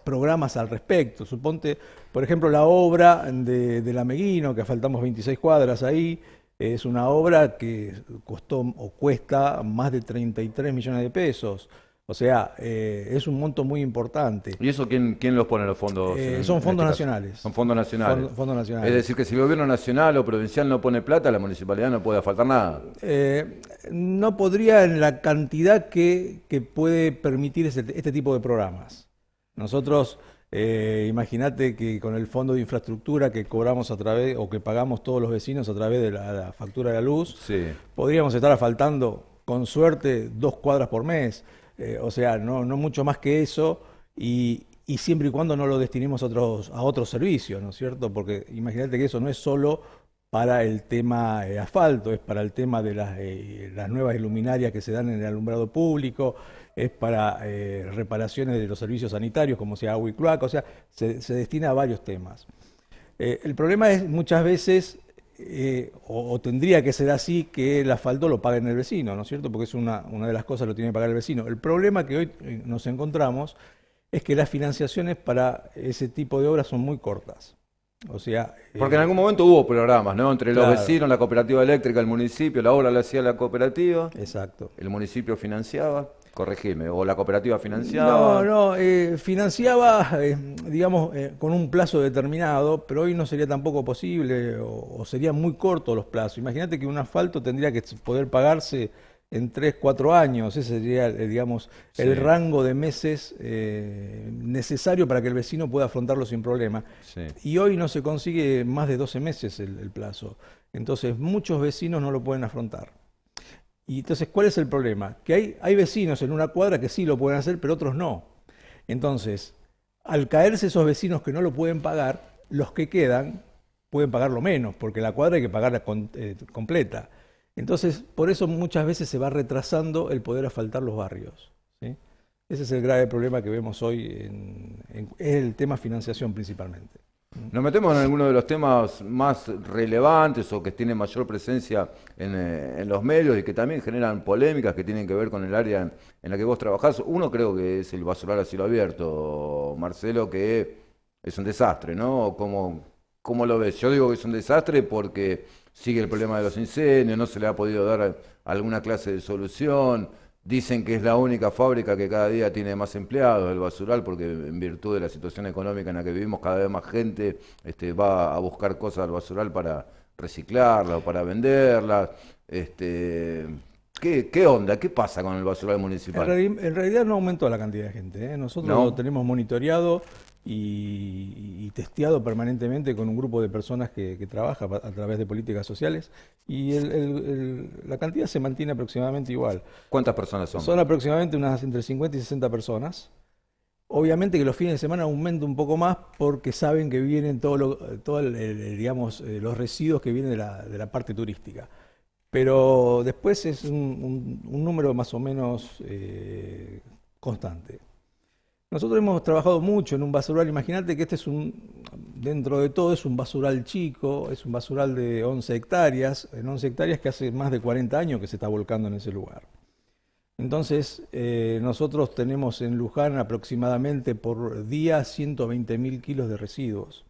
programas al respecto. Suponte, por ejemplo, la obra de La Meguino, que asfaltamos 26 cuadras ahí, es una obra que costó o cuesta más de 33 millones de pesos. O sea, es un monto muy importante. ¿Y eso quién los pone en los fondos? Son fondos este caso? nacionales. Son fondos nacionales. Fondos nacionales. Es decir, que si el gobierno nacional o provincial no pone plata, la municipalidad no puede faltar nada. No podría en la cantidad que puede permitir este tipo de programas. Nosotros, imagínate que con el fondo de infraestructura que cobramos a través, o que pagamos todos los vecinos a través de la factura de la luz, Sí. podríamos estar asfaltando, con suerte, 2 cuadras por mes. O sea, no mucho más que eso, y siempre y cuando no lo destinemos a otros servicios, ¿no es cierto? Porque imagínate que eso no es solo para el tema asfalto, es para el tema de las nuevas luminarias que se dan en el alumbrado público, es para reparaciones de los servicios sanitarios, como sea agua y cloaca, o sea, se destina a varios temas. El problema es muchas veces, o tendría que ser así, que el asfalto lo pague el vecino, ¿no es cierto? Porque es una de las cosas que lo tiene que pagar el vecino. El problema que hoy nos encontramos es que las financiaciones para ese tipo de obras son muy cortas. O sea, Porque en algún momento hubo programas, ¿no? Entre los claro. vecinos, la cooperativa eléctrica, el municipio, la obra la hacía la cooperativa, exacto. el municipio financiaba, corregime, o la cooperativa financiaba. No, financiaba, digamos, con un plazo determinado, pero hoy no sería tampoco posible, o serían muy cortos los plazos. Imagínate que un asfalto tendría que poder pagarse en 3, 4 años. Ese sería, digamos, Sí. el rango de meses necesario para que el vecino pueda afrontarlo sin problema. Sí. Y hoy no se consigue más de 12 meses el plazo. Entonces, muchos vecinos no lo pueden afrontar. Y entonces, ¿cuál es el problema? Que hay vecinos en una cuadra que sí lo pueden hacer, pero otros no. Entonces, al caerse esos vecinos que no lo pueden pagar, los que quedan pueden pagarlo menos, porque la cuadra hay que pagarla completa. Entonces, por eso muchas veces se va retrasando el poder asfaltar los barrios, ¿sí? Ese es el grave problema que vemos hoy, es el tema financiación principalmente. Nos metemos en alguno de los temas más relevantes o que tienen mayor presencia en los medios y que también generan polémicas que tienen que ver con el área en la que vos trabajás. Uno creo que es el basural a cielo abierto, Marcelo, que es un desastre, ¿no? ¿Cómo lo ves? Yo digo que es un desastre porque sigue el problema de los incendios, no se le ha podido dar alguna clase de solución. Dicen que es la única fábrica que cada día tiene más empleados, el basural, porque en virtud de la situación económica en la que vivimos, cada vez más gente va a buscar cosas al basural para reciclarlas o para venderlas. ¿Qué onda? ¿Qué pasa con el basural municipal? En realidad no aumentó la cantidad de gente, ¿eh? Nosotros ¿No? lo tenemos monitoreado y testeado permanentemente con un grupo de personas que trabaja a través de políticas sociales, y la cantidad se mantiene aproximadamente igual. ¿Cuántas personas son? Son aproximadamente unas entre 50 y 60 personas. Obviamente que los fines de semana aumenta un poco más porque saben que vienen digamos, los residuos que vienen de la parte turística. Pero después es un número más o menos constante. Nosotros hemos trabajado mucho en un basural. Imagínate que dentro de todo es un basural chico, es un basural de 11 hectáreas, en 11 hectáreas que hace más de 40 años que se está volcando en ese lugar. Entonces, nosotros tenemos en Luján aproximadamente por día 120.000 kilos de residuos.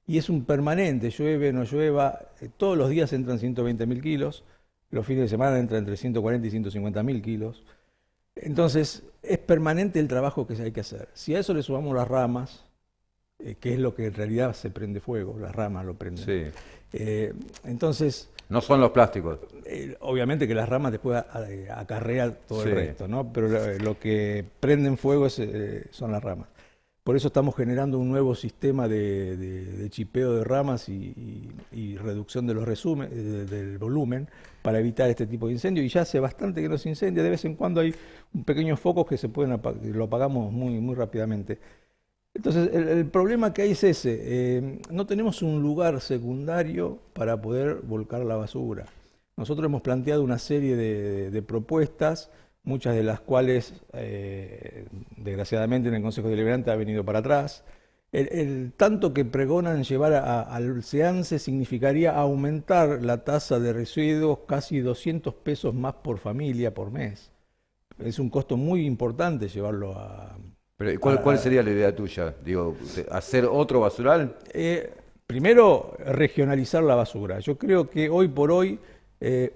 Y es un permanente, llueve, no llueva, todos los días entran 120.000 kilos, los fines de semana entran entre 140 y 150.000 kilos. Entonces, es permanente el trabajo que hay que hacer. Si a eso le sumamos las ramas, que es lo que en realidad se prende fuego, las ramas lo prenden. Sí. Entonces, No son los plásticos. obviamente que las ramas después acarrean todo Sí. el resto, ¿no? Pero lo que prenden fuego son las ramas. Por eso estamos generando un nuevo sistema de chipeo de ramas y reducción de del volumen para evitar este tipo de incendios. Y ya hace bastante que no se incendia. De vez en cuando hay pequeños focos que lo apagamos muy, muy rápidamente. Entonces, el problema que hay es ese. No tenemos un lugar secundario para poder volcar la basura. Nosotros hemos planteado una serie de propuestas, muchas de las cuales, desgraciadamente, en el Consejo Deliberante ha venido para atrás. El tanto que pregonan llevar al SEANSE significaría aumentar la tasa de residuos casi 200 pesos más por familia por mes. Es un costo muy importante llevarlo a... Pero, ¿cuál sería la idea tuya? Digo, ¿hacer otro basural? Primero, regionalizar la basura. Yo creo que hoy por hoy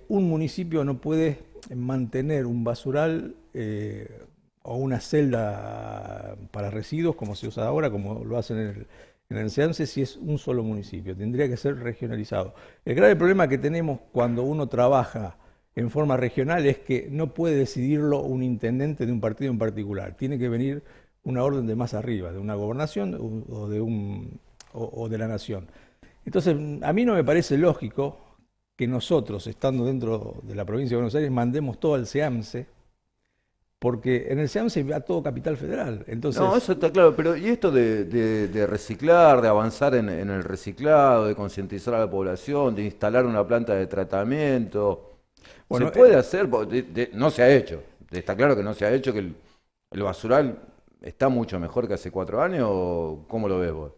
un municipio no puede mantener un basural o una celda para residuos, como se usa ahora, como lo hacen en el SEAMSE, si es un solo municipio. Tendría que ser regionalizado. El grave problema que tenemos cuando uno trabaja en forma regional es que no puede decidirlo un intendente de un partido en particular. Tiene que venir una orden de más arriba, de una gobernación o de la nación. Entonces, a mí no me parece lógico que nosotros, estando dentro de la provincia de Buenos Aires, mandemos todo al SEAMSE, porque en el SEAMSE va todo Capital Federal. Entonces, No, eso está claro, pero ¿y esto de reciclar, de avanzar en el reciclado, de concientizar a la población, de instalar una planta de tratamiento? bueno, ¿Se puede hacer? No se ha hecho. Está claro que no se ha hecho, que el basural está mucho mejor que hace 4 años, ¿o cómo lo ves vos?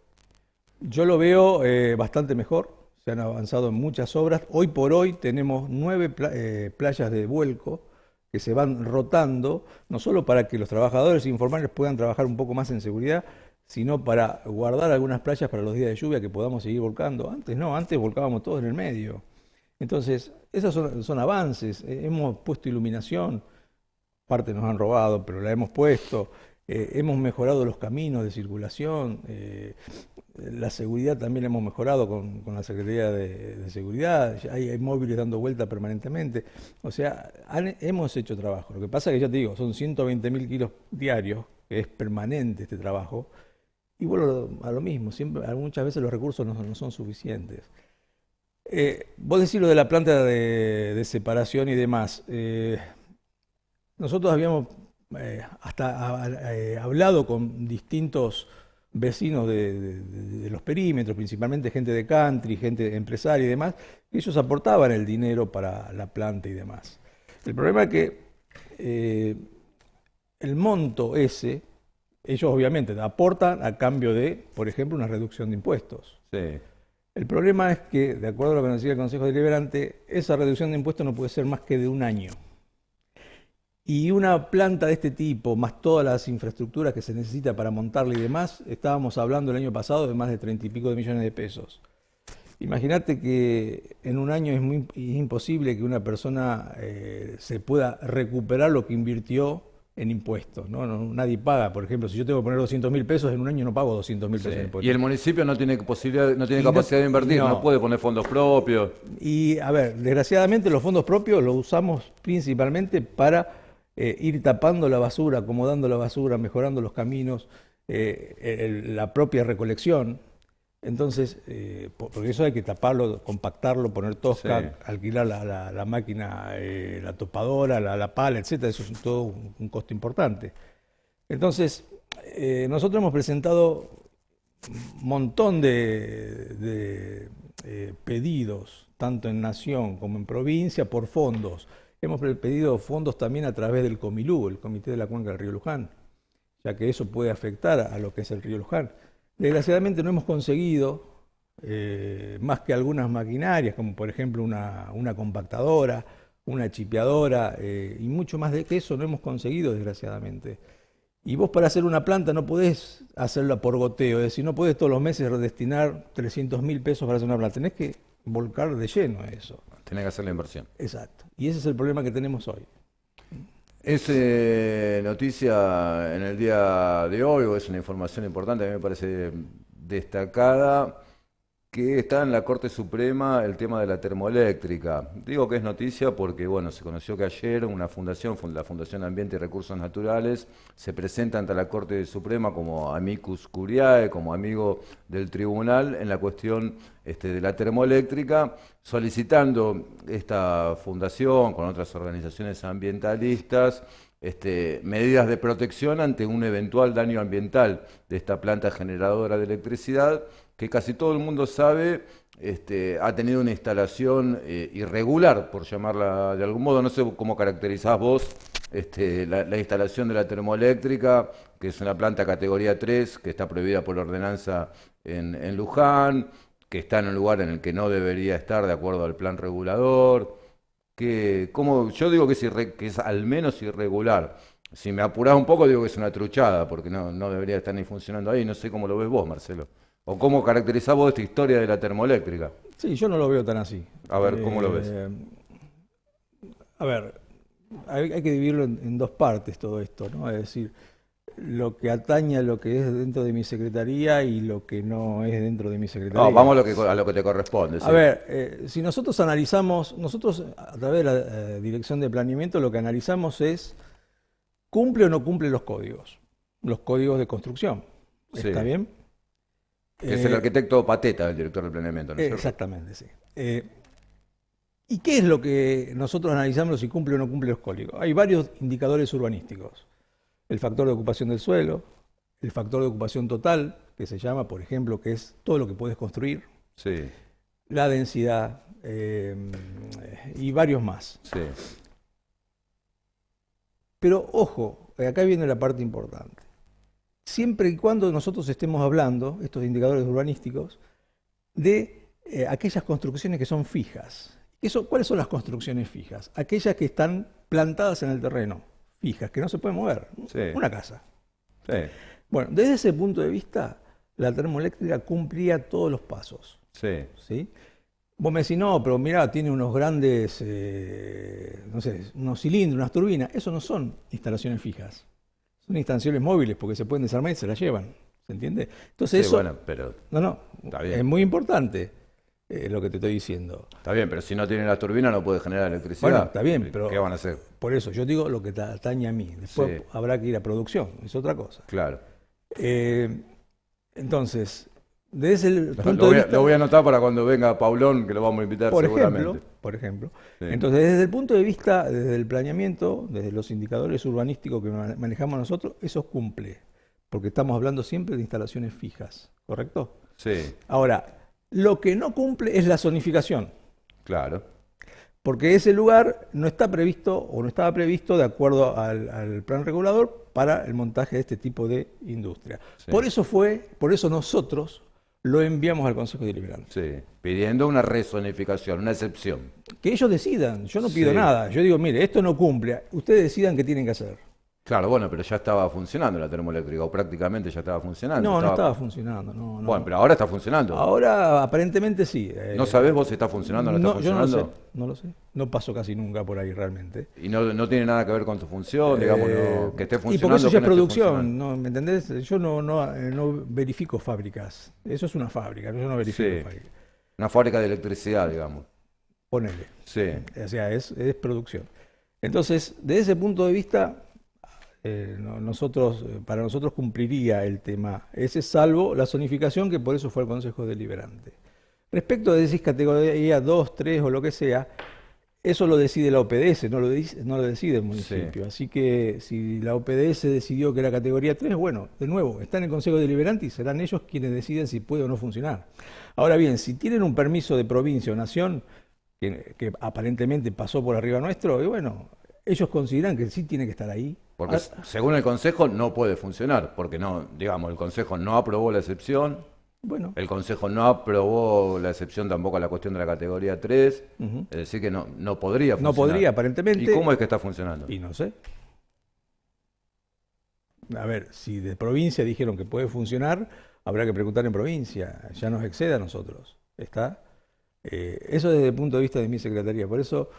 yo lo veo bastante mejor. Se han avanzado en muchas obras. Hoy por hoy tenemos 9 playas de vuelco que se van rotando, no solo para que los trabajadores informales puedan trabajar un poco más en seguridad, sino para guardar algunas playas para los días de lluvia que podamos seguir volcando. Antes no, antes volcábamos todo en el medio. Entonces, esos son avances. Hemos puesto iluminación, parte nos han robado, pero la hemos puesto. Hemos mejorado los caminos de circulación. La seguridad también la hemos mejorado con la Secretaría de Seguridad. Hay móviles dando vuelta permanentemente. O sea, hemos hecho trabajo. Lo que pasa es que ya te digo, son 120.000 kilos diarios, que es permanente este trabajo. Y vuelvo a lo mismo, muchas veces los recursos no son suficientes. Vos decís lo de la planta de separación y demás. Nosotros habíamos hablado con distintos vecinos de los perímetros, principalmente gente de country, gente empresaria y demás, que ellos aportaban el dinero para la planta y demás. El problema es que el monto ese, ellos obviamente aportan a cambio de, por ejemplo, una reducción de impuestos. Sí. El problema es que, de acuerdo a lo que nos decía el Consejo Deliberante, esa reducción de impuestos no puede ser más que de un año. Y una planta de este tipo, más todas las infraestructuras que se necesita para montarla y demás, estábamos hablando el año pasado de más de 30 y pico de millones de pesos. Imagínate que en un año es imposible que una persona se pueda recuperar lo que invirtió en impuestos, ¿no? Nadie paga, por ejemplo, si yo tengo que poner 200.000 pesos, en un año no pago 200.000 pesos en impuestos. Y el municipio no tiene posibilidad, no tiene capacidad de invertir, no puede poner fondos propios. Y a ver, desgraciadamente los fondos propios los usamos principalmente para ir tapando la basura, acomodando la basura, mejorando los caminos, la propia recolección. Entonces, porque eso hay que taparlo, compactarlo, poner tosca, Sí. alquilar la máquina, la topadora, la pala, etcétera. Eso es todo un costo importante. Entonces, nosotros hemos presentado un montón de pedidos, tanto en Nación como en provincia, por fondos. Hemos pedido fondos también a través del Comilú, el Comité de la Cuenca del Río Luján, ya que eso puede afectar a lo que es el río Luján. Desgraciadamente no hemos conseguido, más que algunas maquinarias, como por ejemplo una compactadora, una chipeadora, y mucho más de que eso no hemos conseguido, desgraciadamente. Y vos para hacer una planta no podés hacerla por goteo, es decir, no podés todos los meses destinar 300.000 pesos para hacer una planta, tenés que volcar de lleno a eso. Tenés que hacer la inversión. Exacto. Y ese es el problema que tenemos hoy. ¿Es noticia en el día de hoy o es una información importante? A mí me parece destacada que está en la Corte Suprema el tema de la termoeléctrica. Digo que es noticia porque, bueno, se conoció que ayer una fundación, la Fundación Ambiente y Recursos Naturales, se presenta ante la Corte Suprema como amicus curiae, como amigo del tribunal, en la cuestión de la termoeléctrica, solicitando esta fundación con otras organizaciones ambientalistas medidas de protección ante un eventual daño ambiental de esta planta generadora de electricidad, que casi todo el mundo sabe ha tenido una instalación irregular, por llamarla de algún modo. No sé cómo caracterizás vos la instalación de la termoeléctrica, que es una planta categoría 3, que está prohibida por ordenanza en Luján, que está en un lugar en el que no debería estar de acuerdo al plan regulador. Yo digo que es al menos irregular. Si me apurás un poco, digo que es una truchada, porque no debería estar ni funcionando ahí. No sé cómo lo ves vos, Marcelo. ¿O cómo caracterizás vos esta historia de la termoeléctrica? Sí, yo no lo veo tan así. A ver, ¿cómo lo ves? A ver, hay que dividirlo en dos partes todo esto, ¿no? Es decir, lo que atañe a lo que es dentro de mi secretaría y lo que no es dentro de mi secretaría. No, vamos a lo que te corresponde. A Sí. ver, si nosotros analizamos, nosotros a través de la Dirección de Planeamiento lo que analizamos es, ¿cumple o no cumple los códigos de construcción? ¿Está Sí. bien? Que es el arquitecto Pateta, el director de planeamiento, ¿no es cierto? Exactamente, sí. ¿Y qué es lo que nosotros analizamos si cumple o no cumple los códigos? Hay varios indicadores urbanísticos. El factor de ocupación del suelo, el factor de ocupación total, que se llama, por ejemplo, que es todo lo que puedes construir, Sí, la densidad y varios más. sí. Pero ojo, acá viene la parte importante. Siempre y cuando nosotros estemos hablando, estos indicadores urbanísticos, de aquellas construcciones que son fijas. ¿Cuáles son las construcciones fijas? Aquellas que están plantadas en el terreno, fijas, que no se pueden mover. Sí. Una casa. Sí, Bueno, desde ese punto de vista, la termoeléctrica cumplía todos los pasos. sí. ¿Sí? Vos me decís, no, pero mirá, tiene unos grandes, no sé, unos cilindros, unas turbinas. Eso no son instalaciones fijas. Son instalaciones móviles porque se pueden desarmar y se las llevan. ¿Se entiende? Entonces Sí, eso... bueno, pero No, Está bien. es muy importante lo que te estoy diciendo. está bien, pero si no tiene la turbina no puede generar electricidad. Bueno, está bien, pero... ¿Qué van a hacer? Por eso, yo digo lo que te atañe a mí. Después Sí. habrá que ir a producción, es otra cosa. Claro. Entonces, desde el Lo punto voy, de a, vista... lo voy a anotar para cuando venga Paulón, que lo vamos a invitar seguramente. Por ejemplo. Sí. Entonces, desde el punto de vista, desde el planeamiento, desde los indicadores urbanísticos que manejamos nosotros, eso cumple. Porque estamos hablando siempre de instalaciones fijas, ¿correcto? Sí, Ahora, lo que no cumple es la zonificación. claro. Porque ese lugar no está previsto o no estaba previsto de acuerdo al plan regulador para el montaje de este tipo de industria. Sí. Por eso nosotros lo enviamos al Consejo Deliberante. Sí, pidiendo una rezonificación, una excepción. Que ellos decidan, yo no pido Sí. nada, yo digo, mire, esto no cumple, ustedes decidan qué tienen que hacer. Claro, bueno, pero ya estaba funcionando la termoeléctrica, o prácticamente ya estaba funcionando. No, no estaba funcionando, no. Bueno, pero ahora está funcionando. Ahora aparentemente sí. ¿No sabés vos si está funcionando o no está Yo no lo sé, funcionando? no lo sé. No paso casi nunca por ahí realmente. Y no tiene nada que ver con tu función, digamos, que esté funcionando. Y porque eso ya que es no esté producción, funcionando. ¿no? ¿Me entendés? Yo no verifico fábricas. Eso es una fábrica, yo no verifico Sí. fábricas. Una fábrica de electricidad, digamos. Ponele. Sí, O sea, es producción. Entonces, desde ese punto de vista, para nosotros cumpliría el tema ese, salvo la zonificación, que por eso fue al Consejo Deliberante. Respecto de decir categoría 2, 3 o lo que sea, eso lo decide la OPDS, no lo decide el municipio. Sí. Así que si la OPDS decidió que era categoría 3, bueno, de nuevo, está en el Consejo Deliberante y serán ellos quienes deciden si puede o no funcionar. Ahora bien, si tienen un permiso de provincia o nación, que aparentemente pasó por arriba nuestro, y bueno, ellos consideran que sí tiene que estar ahí. porque según el Consejo no puede funcionar, porque no, digamos, el Consejo no aprobó la excepción, Bueno, el Consejo no aprobó la excepción tampoco a la cuestión de la categoría 3, ujú. es decir que no podría No funcionar. podría, aparentemente. ¿Y cómo es que está funcionando? Y no sé. A ver, si de provincia dijeron que puede funcionar, habrá que preguntar en provincia. Ya nos excede a nosotros. ¿Está? Eso desde el punto de vista de mi secretaría. Por eso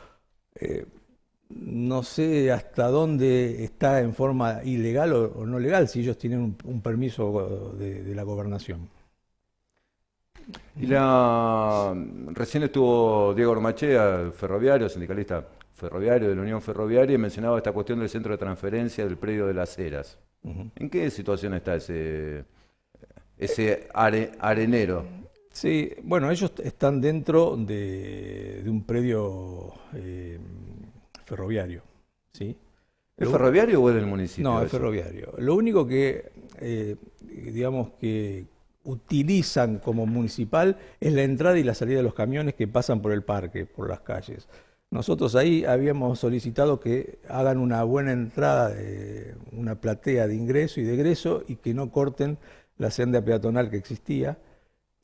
no sé hasta dónde está en forma ilegal o no legal si ellos tienen un permiso de la gobernación. Y recién estuvo Diego Ormachea, ferroviario, sindicalista ferroviario de la Unión Ferroviaria, y mencionaba esta cuestión del centro de transferencia del predio de Las Heras. Ujú. ¿En qué situación está ese arenero? Sí, bueno, ellos están dentro de un predio ferroviario, ¿sí? ¿Es ferroviario o es del municipio? No, es eso? ferroviario. Lo único que, digamos que utilizan como municipal es la entrada y la salida de los camiones que pasan por el parque, por las calles. Nosotros ahí habíamos solicitado que hagan una buena entrada, una platea de ingreso y de egreso y que no corten la senda peatonal que existía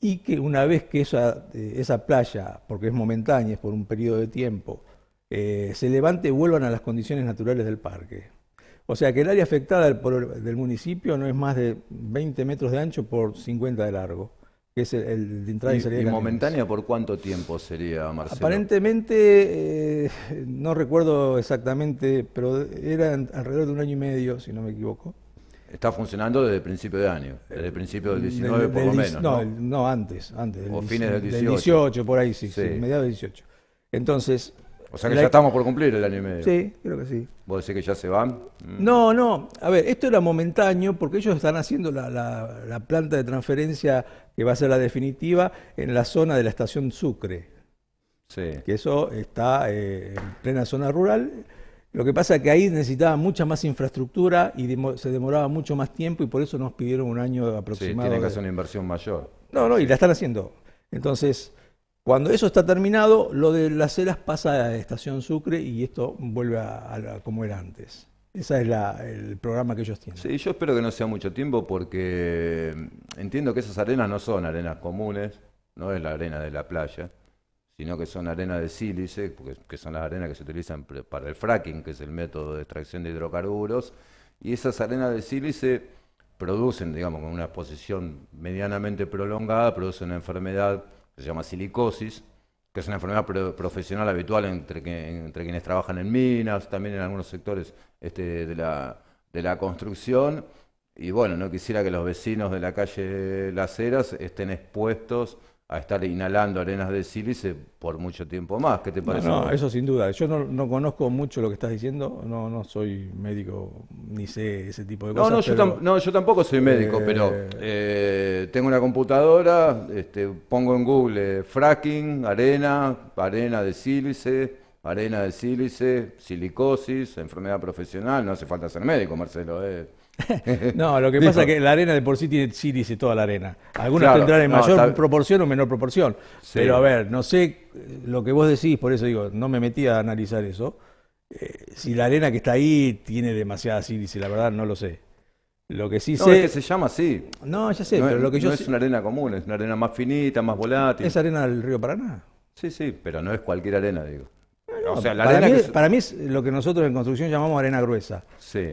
y que una vez que esa playa, porque es momentánea, es por un periodo de tiempo, se levante, vuelvan a las condiciones naturales del parque. O sea que el área afectada del municipio no es más de 20 metros de ancho por 50 de largo. que es el de entrada y salida ¿Y de camiones. momentánea por cuánto tiempo sería, Marcelo? Aparentemente, no recuerdo exactamente, pero era alrededor de 1 año y medio, si no me equivoco. Está funcionando desde el principio de año, desde el principio del 19 por lo menos, No, ¿no? no, antes. O fines del 18. Del 18, por ahí sí, Sí. mediados del 18. Entonces... O sea que ya estamos por cumplir el año y medio. Sí, creo que sí. ¿Vos decís que ya se van? No, a ver, esto era momentáneo porque ellos están haciendo la planta de transferencia que va a ser la definitiva en la zona de la estación Sucre, Sí. que eso está en plena zona rural. Lo que pasa es que ahí necesitaba mucha más infraestructura y se demoraba mucho más tiempo y por eso nos pidieron un año Sí, aproximado. tienen que hacer una inversión mayor. No, y la están haciendo. Entonces, cuando eso está terminado, lo de las eras pasa a la estación Sucre y esto vuelve a como era antes. Ese es el programa que ellos tienen. Sí, yo espero que no sea mucho tiempo porque entiendo que esas arenas no son arenas comunes, no es la arena de la playa, sino que son arenas de sílice, que son las arenas que se utilizan para el fracking, que es el método de extracción de hidrocarburos, y esas arenas de sílice producen, digamos, con una exposición medianamente prolongada, producen una enfermedad que se llama silicosis, que es una enfermedad profesional habitual entre quienes trabajan en minas, también en algunos sectores de la construcción. Y bueno, no quisiera que los vecinos de la calle Las Heras estén expuestos a estar inhalando arenas de sílice por mucho tiempo más. ¿Qué te parece? No, eso sin duda. Yo no conozco mucho lo que estás diciendo, no soy médico ni sé ese tipo de cosas. Yo tampoco soy médico, pero tengo una computadora, pongo en Google fracking, arena de sílice, silicosis, enfermedad profesional. No hace falta ser médico, Marcelo. No, lo que pasa es que la arena de por sí tiene sílice toda la arena. Algunas Claro, tendrán en no, mayor está- proporción o menor proporción. Sí. Pero a ver, no sé lo que vos decís, por eso digo, no me metí a analizar eso. Si la arena que está ahí tiene demasiada sílice, la verdad no lo sé. Lo que sí No, sé... es que se llama así. No, ya sé, No, pero lo que yo no sé... es una arena común, es una arena más finita, más volátil. ¿Es arena del río Paraná? Sí, pero no es cualquier arena, digo. O sea, la para, arena mí, que se- para mí es lo que nosotros en construcción llamamos arena gruesa. Sí,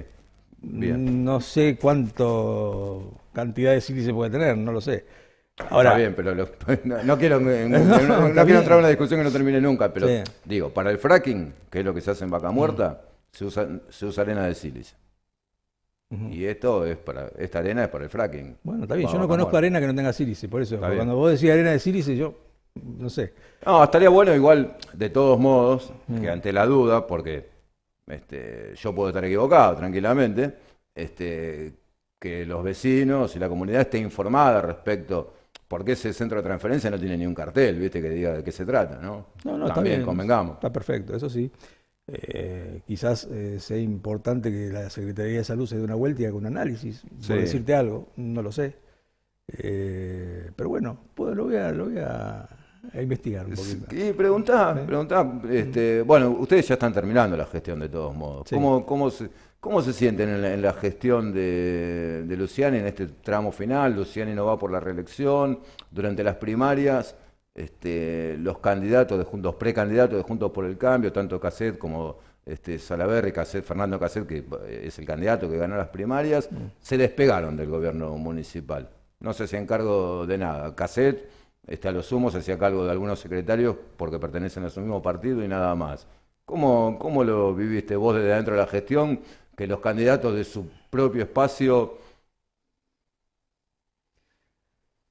bien. No sé cuánto cantidad de sílice puede tener, no lo sé. Está Ahora, bien, pero no quiero, no está quiero bien. entrar en una discusión que no termine nunca, pero Sí. digo, para el fracking, que es lo que se hace en Vaca Muerta, se usa arena de sílice. Ujú. Y esta arena es para el fracking. Bueno, está bien, Para yo no Vaca conozco Muerta. arena que no tenga sílice, por eso, Está porque bien. cuando vos decís arena de sílice, yo no sé. No, estaría bueno igual, de todos modos, que ante la duda, porque yo puedo estar equivocado tranquilamente, que los vecinos y la comunidad esté informada respecto, porque ese centro de transferencia no tiene ni un cartel, ¿viste? Que diga de qué se trata, ¿no? No, está También bien, convengamos. está perfecto, eso sí. Quizás sea importante que la Secretaría de Salud se dé una vuelta y haga un análisis, Sí. por decirte algo, no lo sé. Pero bueno, lo voy a investigar un poquito. Y preguntá, bueno, ustedes ya están terminando la gestión de todos modos. Sí. ¿Cómo se sienten en la gestión de Luciani en este tramo final? Luciani no va por la reelección. Durante las primarias, los candidatos, los precandidatos de Juntos por el Cambio, tanto Casset como Salaverry, Fernando Casset, que es el candidato que ganó las primarias, se despegaron del gobierno municipal. No se hacían cargo de nada. Casset, a lo sumo, se hacía cargo de algunos secretarios porque pertenecen a su mismo partido y nada más. ¿Cómo lo viviste vos desde adentro de la gestión, que los candidatos de su propio espacio...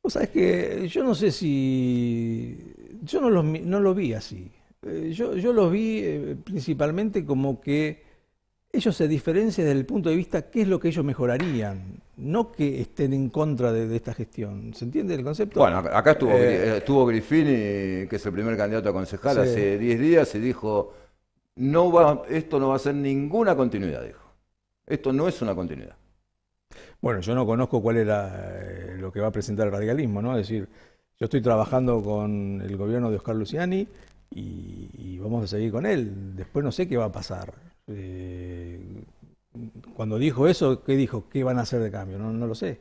O sea, es que yo no sé si... Yo no lo vi así. Yo los vi principalmente como que ellos se diferencian desde el punto de vista qué es lo que ellos mejorarían, no que estén en contra de esta gestión. ¿Se entiende el concepto? Bueno, acá estuvo Griffini, que es el primer candidato a concejal, Sí. hace 10 días y dijo, esto no va a ser ninguna continuidad, dijo. Esto no es una continuidad. Bueno, yo no conozco cuál era lo que va a presentar el radicalismo, ¿no? Es decir, yo estoy trabajando con el gobierno de Oscar Luciani y vamos a seguir con él. Después no sé qué va a pasar. Cuando dijo eso, ¿qué dijo? ¿Qué van a hacer de cambio? No lo sé.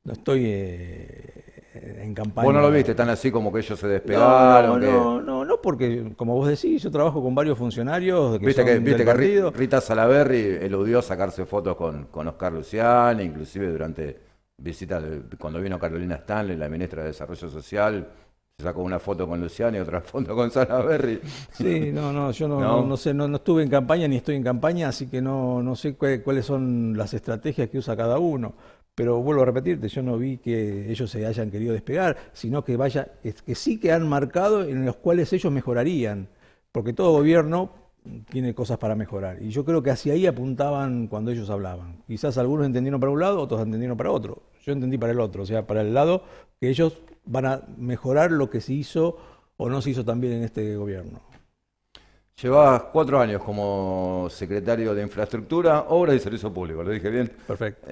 No estoy en campaña. Vos no lo viste tan así como que ellos se despegaron. No, porque como vos decís, yo trabajo con varios funcionarios que Viste son que del partido. Rita Salaverry eludió sacarse fotos con Oscar Luciani, inclusive durante visita, cuando vino Carolina Stanley, la ministra de Desarrollo Social, se sacó una foto con Luciano y otra foto con Salaverry. Sí, yo no sé, no estuve en campaña ni estoy en campaña, así que no sé cuáles son las estrategias que usa cada uno. Pero vuelvo a repetirte, yo no vi que ellos se hayan querido despegar, sino que que sí que han marcado en los cuales ellos mejorarían, porque todo gobierno tiene cosas para mejorar. Y yo creo que hacia ahí apuntaban cuando ellos hablaban. Quizás algunos entendieron para un lado, otros entendieron para otro. Yo entendí para el otro, o sea, para el lado que ellos van a mejorar lo que se hizo o no se hizo también en este gobierno. Llevas 4 años como secretario de Infraestructura, Obras y Servicio Público, ¿lo dije bien? Perfecto.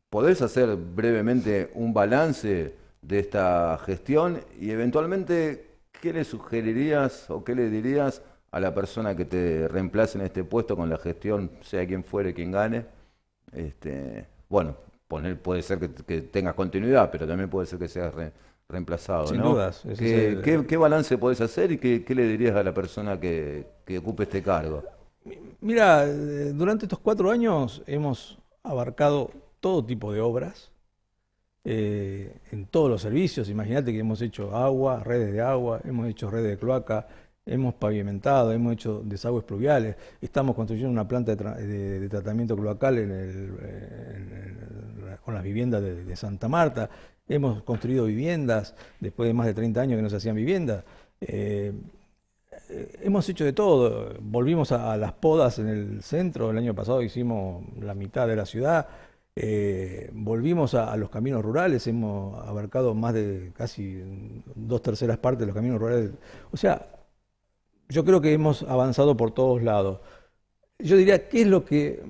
¿Podés hacer brevemente un balance de esta gestión y eventualmente qué le sugerirías o qué le dirías a la persona que te reemplace en este puesto con la gestión, sea quien fuere quien gane? Bueno, puede ser que tengas continuidad, pero también puede ser que seas reemplazado, Sin ¿no? dudas. ¿Qué balance podés hacer y qué le dirías a la persona que ocupe este cargo? Mira, durante estos 4 años hemos abarcado todo tipo de obras en todos los servicios. Imagínate que hemos hecho agua, redes de agua, hemos hecho redes de cloaca, hemos pavimentado, hemos hecho desagües pluviales, estamos construyendo una planta de tratamiento cloacal con las viviendas de Santa Marta. Hemos construido viviendas, después de más de 30 años que no se hacían viviendas. Hemos hecho de todo. Volvimos a las podas en el centro. El año pasado hicimos la mitad de la ciudad. Volvimos a los caminos rurales. Hemos abarcado más de casi 2/3 partes de los caminos rurales. O sea, yo creo que hemos avanzado por todos lados. Yo diría, ¿qué es lo que,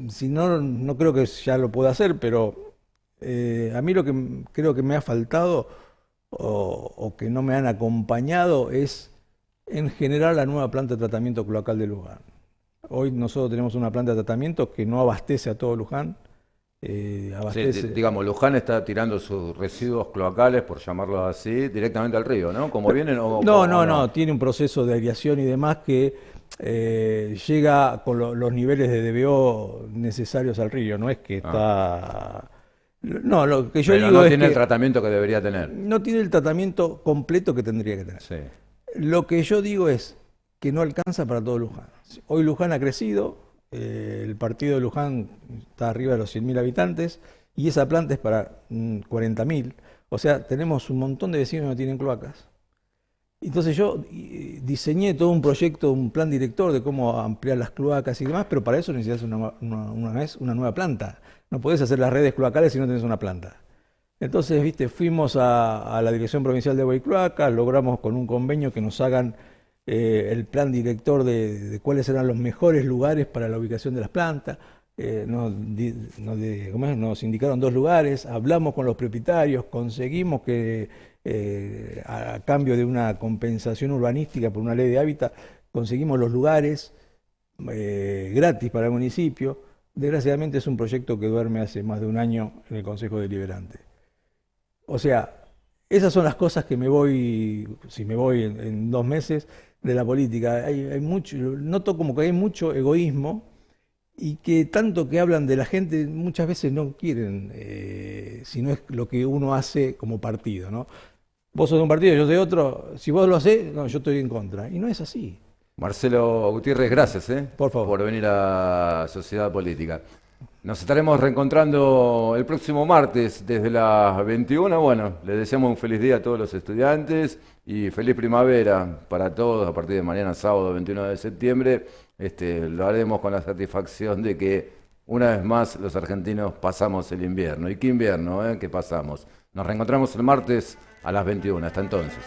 si no creo que ya lo pueda hacer, pero a mí lo que creo que me ha faltado o que no me han acompañado es en general la nueva planta de tratamiento cloacal de Luján. Hoy nosotros tenemos una planta de tratamiento que no abastece a todo Luján. Sí, digamos, Luján está tirando sus residuos cloacales, por llamarlo así, directamente al río, ¿no? ¿Como vienen no, tiene un proceso de aireación y demás que llega con los niveles de DBO necesarios al río, no es que está... No, lo que yo digo no es tiene que el tratamiento que debería tener. no tiene el tratamiento completo que tendría que tener. Sí. Lo que yo digo es que no alcanza para todo Luján. Hoy Luján ha crecido, el partido de Luján está arriba de los 100.000 habitantes y esa planta es para 40.000. O sea, tenemos un montón de vecinos que no tienen cloacas. Entonces yo diseñé todo un proyecto, un plan director de cómo ampliar las cloacas y demás, pero para eso necesitas una nueva planta. No podés hacer las redes cloacales si no tenés una planta. Entonces, fuimos a la Dirección Provincial de Agua y Cloacas, logramos con un convenio que nos hagan el plan director de cuáles eran los mejores lugares para la ubicación de las plantas. Nos indicaron 2 lugares, hablamos con los propietarios, conseguimos que a cambio de una compensación urbanística por una ley de hábitat, conseguimos los lugares gratis para el municipio. Desgraciadamente es un proyecto que duerme hace más de un año en el Consejo Deliberante. O sea, esas son las cosas que si me voy en 2 meses de la política. Hay mucho, noto como que hay mucho egoísmo y que tanto que hablan de la gente muchas veces no quieren, si no es lo que uno hace como partido, ¿no? Vos sos de un partido, yo soy de otro, si vos lo hacés, no, yo estoy en contra. Y no es así. Marcelo Gutiérrez, gracias Por favor. por venir a Sociedad Política. Nos estaremos reencontrando el próximo martes desde las 21. Bueno, les deseamos un feliz día a todos los estudiantes y feliz primavera para todos a partir de mañana, sábado 21 de septiembre. Lo haremos con la satisfacción de que una vez más los argentinos pasamos el invierno. ¿Y qué invierno que pasamos? Nos reencontramos el martes a las 21. Hasta entonces.